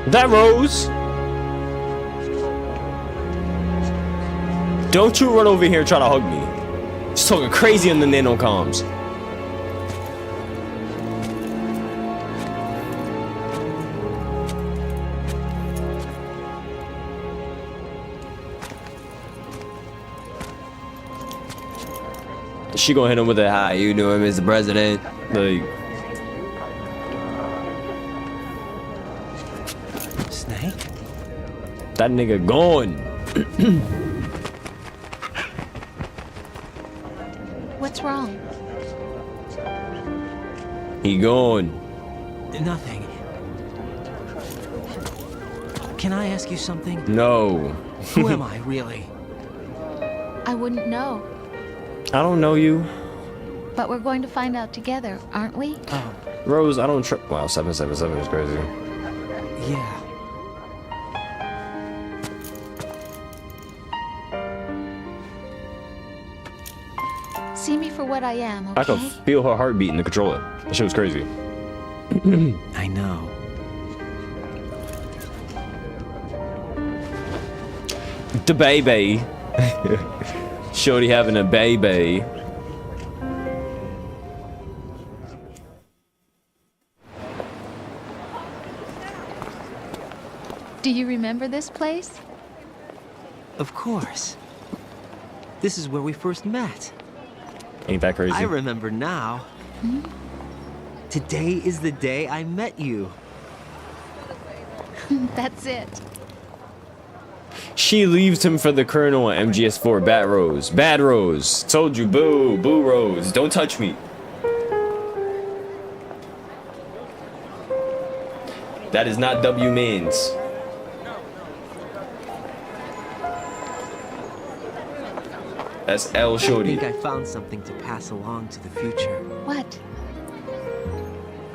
That Rose. Don't you run over here and try to hug me. She's talking crazy on the nano comms. She gonna hit him with a "Hi, you doing, Mr. President?" Like, Snake? that nigga gone. What's wrong? He gone. Nothing. Can I ask you something? No. Who am I, really? I wouldn't know. I don't know you. But we're going to find out together, aren't we? Oh, Rose, I don't trust. Wow, 777 is crazy. yeah. See me for what I am, okay? I could feel her heartbeat in the controller. That shit was crazy. I know. The baby. Shorty having a baby. Do you remember this place? Of course. This is where we first met. Ain't that crazy? I remember now. Today is the day I met you. That's it. She leaves him for the Colonel at MGS4. Bad Rose. Bad Rose. Told you, boo. Boo Rose. Don't touch me. That is not W Mans. That's L Shorty. I think I found something to pass along to the future. What?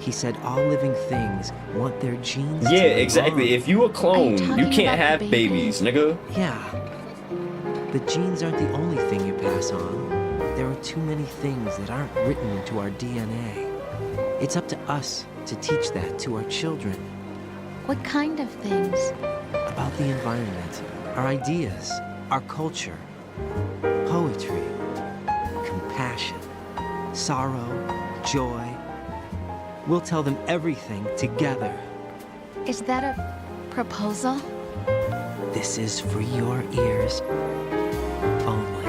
He said all living things want their genes Yeah, to live exactly. on. If you a clone, talking you can't about the have baby? babies, nigga. Yeah. The genes aren't the only thing you pass on. There are too many things that aren't written into our DNA. It's up to us to teach that to our children. What kind of things? About the environment, our ideas, our culture, poetry, compassion, sorrow, joy. We'll tell them everything together. Is that a proposal? This is for your ears only.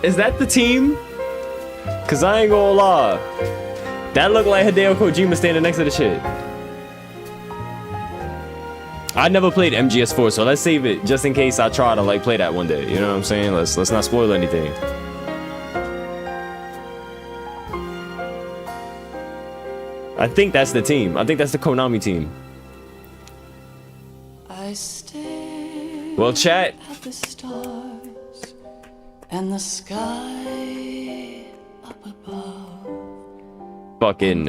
Is that the team? Cause I ain't gonna lie, that looked like Hideo Kojima standing next to the shit. I never played MGS4, so let's save it just in case I try to like play that one day. You know what I'm saying? Let's not spoil anything. I think that's the team. I think that's the Konami team. I stare Well, chat. at the stars and the sky up above. Fucking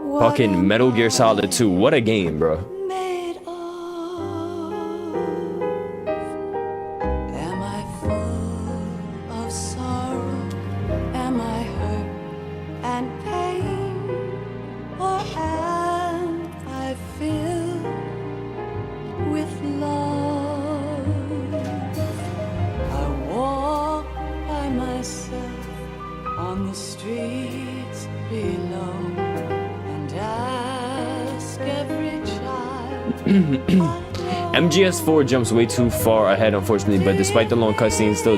What Metal Gear Solid 2. What a game, bro. made of? Am I full of sorrow? Am I hurt and pain? Or am I filled with love? I walk by myself on the streets below and ask every child. MGS4 jumps way too far ahead, unfortunately, but despite the long cutscenes, still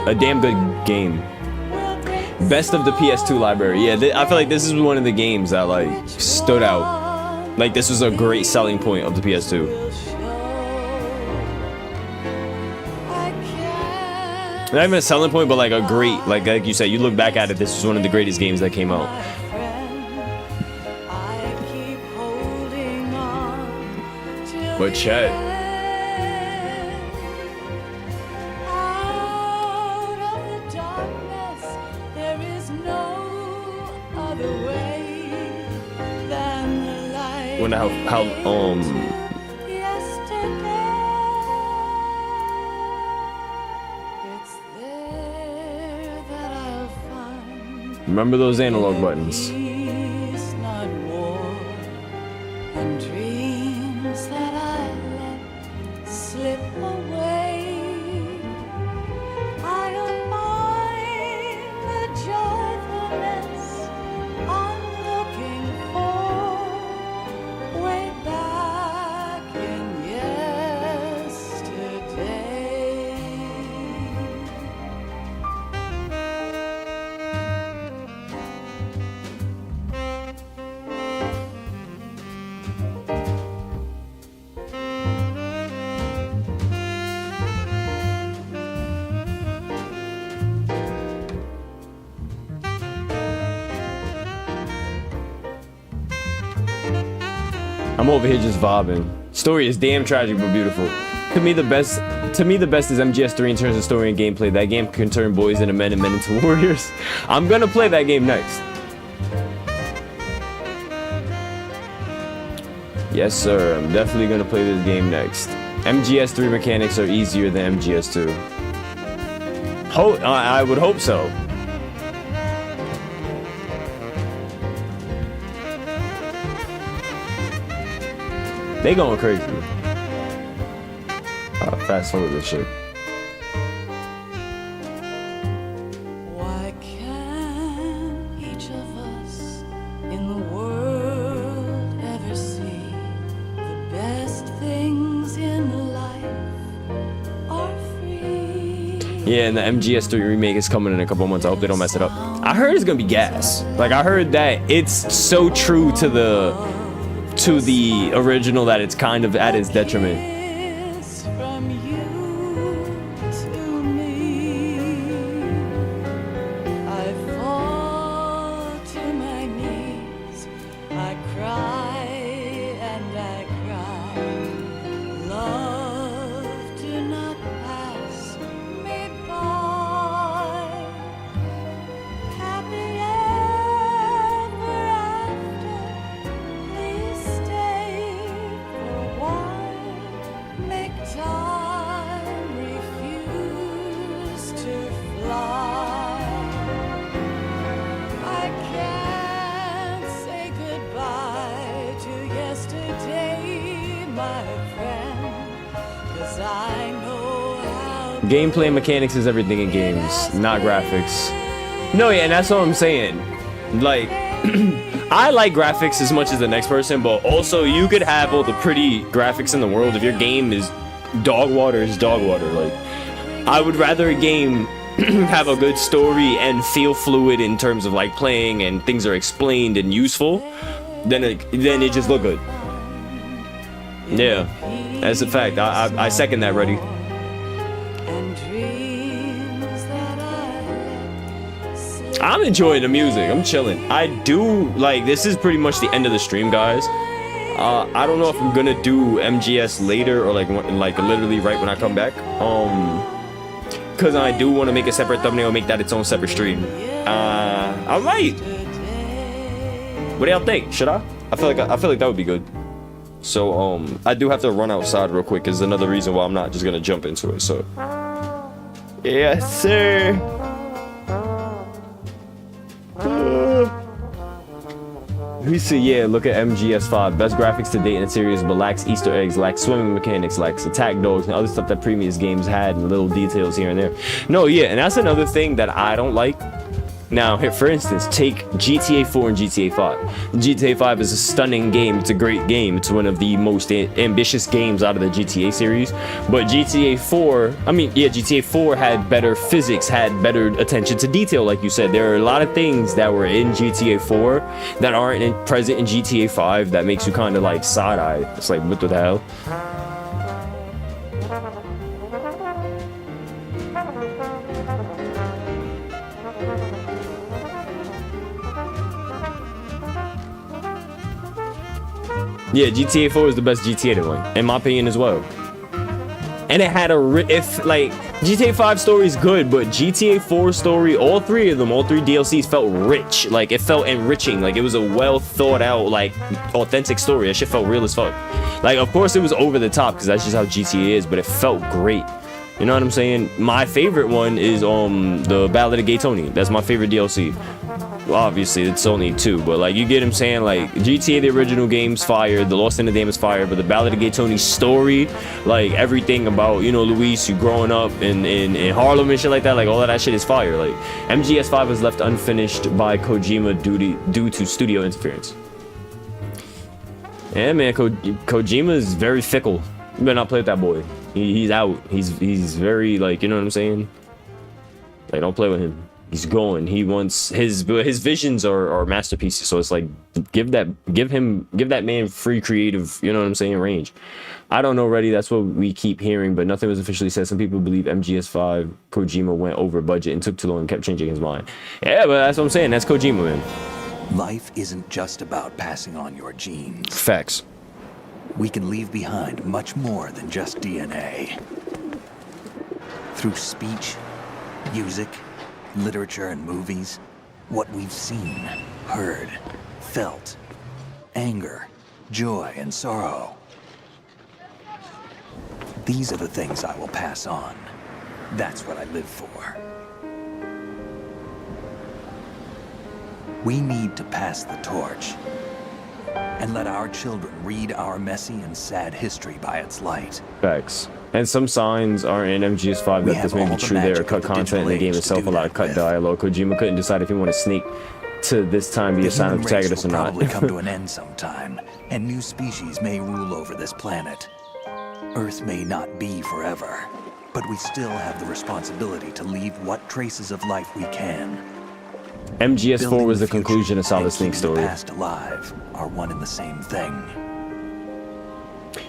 a damn good game. Best of the PS2 library. Yeah, I feel like this is one of the games that like stood out. Like this was a great selling point of the PS2. Not even a selling point, but like a great, like you said, you look back at it, this was one of the greatest games that came out. But chat. Wonder how remember those analog buttons. Peace, not war, and dreams that I let slip away. I'll find the joyfulness I'm looking for way back in yesterday. I'm over here just vibing. Story is damn tragic but beautiful. To me the best is MGS3 in terms of story and gameplay. That game can turn boys into men and men into warriors. I'm gonna play that game next. Yes sir, I'm definitely gonna play this game next. MGS3 mechanics are easier than MGS2. I would hope so. They going crazy. Fast forward this shit. Why can't each of us in the world ever see the best things in life are free? Yeah, and the MGS3 remake is coming in a couple months. I hope they don't mess it up. I heard it's gonna be gas. Like I heard that it's so true to the original that it's kind of at its detriment. Kiss from you to me. I fall to my knees. I cry and I cry. Love, do not pass me by. Happy ever after. Please stay for a while. Make time refuse to fly. I can't say goodbye to yesterday, my friend, 'cause I know how Gameplay and mechanics is everything in games, not graphics. No, yeah, and that's what I'm saying. Like, I like graphics as much as the next person, but also you could have all the pretty graphics in the world if your game is dog water. Like, I would rather a game have a good story and feel fluid in terms of like playing and things are explained and useful than it just look good. Yeah, that's a fact. I second that, Reddy. I'm enjoying the music. I'm chilling. I do like this is pretty much the end of the stream, guys. I don't know if I'm gonna do MGS later or like literally right when I come back. Because I do want to make a separate thumbnail, make that its own separate stream. I might. What do y'all think? Should I? I feel like that would be good. So I do have to run outside real quick. Is another reason why I'm not just gonna jump into it. So yes, sir. We see, yeah, look at MGS5. Best graphics to date in the series, but lacks Easter eggs, lacks swimming mechanics, lacks attack dogs, and other stuff that previous games had, and little details here and there. No, yeah, and that's another thing that I don't like. Now, here, for instance, take GTA 4 and GTA 5. GTA 5 is a stunning game. It's a great game. It's one of the most ambitious games out of the GTA series. But GTA 4 had better physics, had better attention to detail, like you said. There are a lot of things that were in GTA 4 that aren't present in GTA 5 that makes you kind of like side-eye. It's like, what the hell? Yeah, GTA 4 is the best GTA to win, in my opinion as well. And it had GTA 5 story is good, but GTA 4 story, all three DLCs felt rich. Like, it felt enriching. Like, it was a well thought out, like, authentic story. That shit felt real as fuck. Like, of course it was over the top, because that's just how GTA is, but it felt great. You know what I'm saying? My favorite one is the Ballad of Gay Tony. That's my favorite DLC. Well, obviously it's only 2, but like, you get him saying, like, GTA the original game's fire, the Lost in the Dam is fire, but the Ballad of Gay Tony's story, like everything about, you know, Luis, you growing up in Harlem and shit like that, like all of that shit is fire. Like, MGS5 was left unfinished by Kojima due to studio interference. Yeah, man, Kojima is very fickle. You better not play with that boy. He's out. He's very, like, you know what I'm saying? Like, don't play with him. He's going. He wants his visions are masterpieces. So it's like, give that man free creative, you know what I'm saying, range. I don't know, Reddy. That's what we keep hearing, but nothing was officially said. Some people believe MGS5 Kojima went over budget and took too long and kept changing his mind. Yeah, but that's what I'm saying. That's Kojima, man. Life isn't just about passing on your genes. Facts. We can leave behind much more than just DNA. Through speech, music, literature, and movies, what we've seen, heard, felt, anger, joy, and sorrow. These are the things I will pass on. That's what I live for. We need to pass the torch and let our children read our messy and sad history by its light. Facts. And some signs are in MGS5 that this may be true. There are cut content in the game itself, a lot of cut dialogue. Kojima couldn't decide if he wanted Snake to this time be a silent protagonist or not. Probably come to an end sometime, and new species may rule over this planet. Earth may not be forever, but we still have the responsibility to leave what traces of life we can. MGS4 was the conclusion of Solid Snake's story. The past alive are one and the same thing.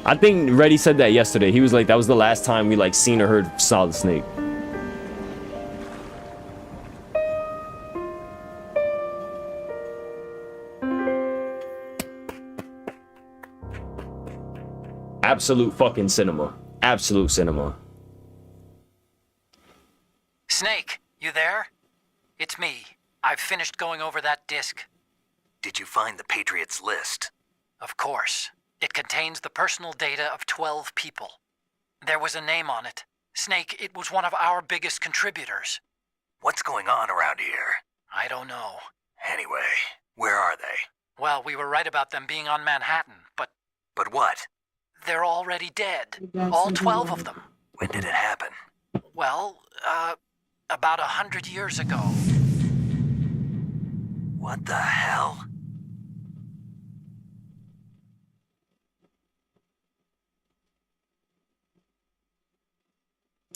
I think Reddy said that yesterday. He was like, that was the last time we like seen or heard Solid Snake. Absolute fucking cinema. Absolute cinema. Snake, you there? It's me. I've finished going over that disc. Did you find the Patriots list? Of course. It contains the personal data of 12 people. There was a name on it. Snake, it was one of our biggest contributors. What's going on around here? I don't know. Anyway, where are they? Well, we were right about them being on Manhattan, but... But what? They're already dead. All 12 of them. When did it happen? Well, about 100 years ago. What the hell?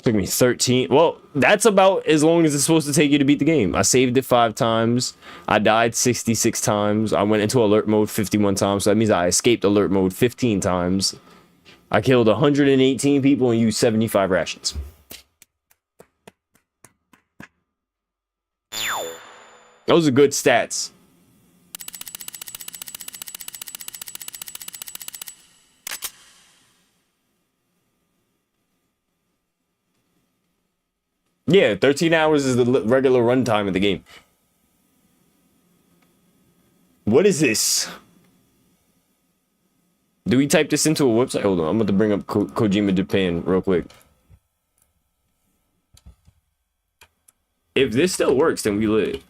Took me 13. Well, that's about as long as it's supposed to take you to beat the game. I saved it 5 times. I died 66 times. I went into alert mode 51 times. So that means I escaped alert mode 15 times. I killed 118 people and used 75 rations. Those are good stats. Yeah, 13 hours is the regular runtime of the game. What is this? Do we type this into a website? Hold on, I'm about to bring up Kojima Japan real quick. If this still works, then we lit.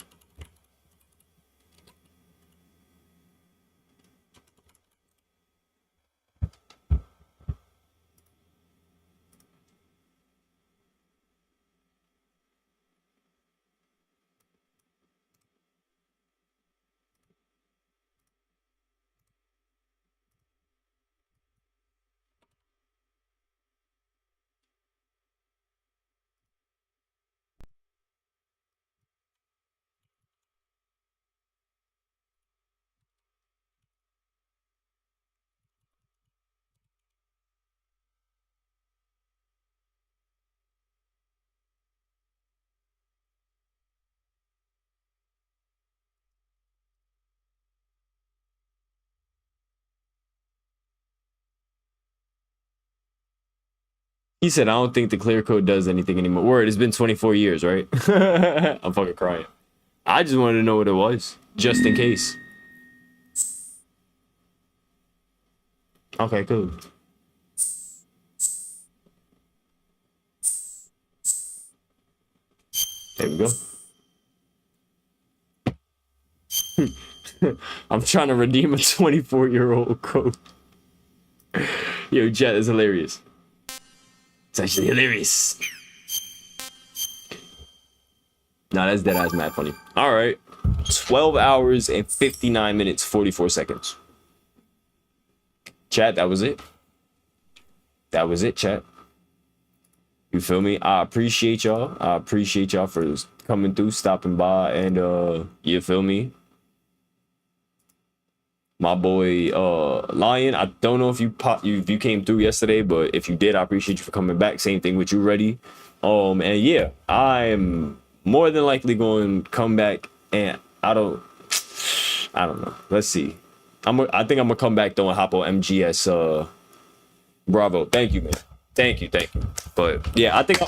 He said, I don't think the clear code does anything anymore. Word, it's been 24 years, right? I'm fucking crying. I just wanted to know what it was, just in case. Okay, cool. There we go. I'm trying to redeem a 24-year-old code. Yo, chat is hilarious. It's actually hilarious. Nah, that's dead ass mad funny. All right. 12 hours and 59 minutes, 44 seconds. Chat, that was it. That was it, chat. You feel me? I appreciate y'all. I appreciate y'all for coming through, stopping by, and you feel me? My boy Lion, I don't know if you came through yesterday, but if you did, I appreciate you for coming back. Same thing with you, Ready. And yeah, I'm more than likely going to come back, and I don't know. Let's see. I think I'm gonna come back though and hop on MGS Bravo. Thank you, man. Thank you. But yeah, I think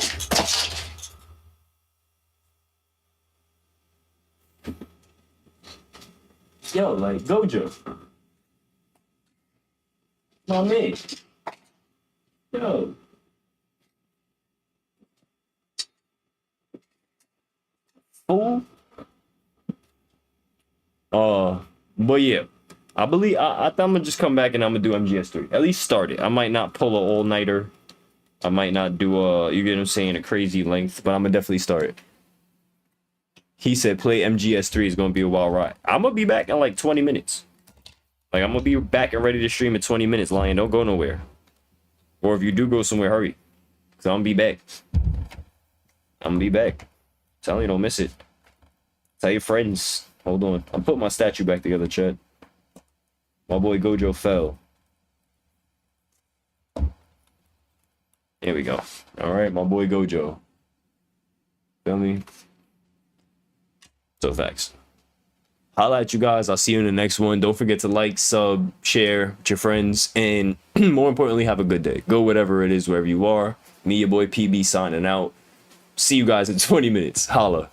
yo, like Gojo. My man. Yo. Fool. But yeah. I believe I think I'm gonna just come back and I'm gonna do MGS3. At least start it. I might not pull an all-nighter. I might not do you get what I'm saying, a crazy length, but I'm gonna definitely start it. He said play MGS3 is gonna be a wild ride. I'm gonna be back in like 20 minutes. Like I'm gonna be back and ready to stream in 20 minutes, Lion. Don't go nowhere. Or if you do go somewhere, hurry. Cause I'm gonna be back. I'm gonna be back. Tell you, don't miss it. Tell your friends. Hold on. I'm putting my statue back together, chat. My boy Gojo fell. Here we go. All right, my boy Gojo. Feel me? So facts. Holla at you guys. I'll see you in the next one. Don't forget to like, sub, share with your friends, and more importantly, have a good day. Go whatever it is, wherever you are. Me, your boy PB, signing out. See you guys in 20 minutes. Holla.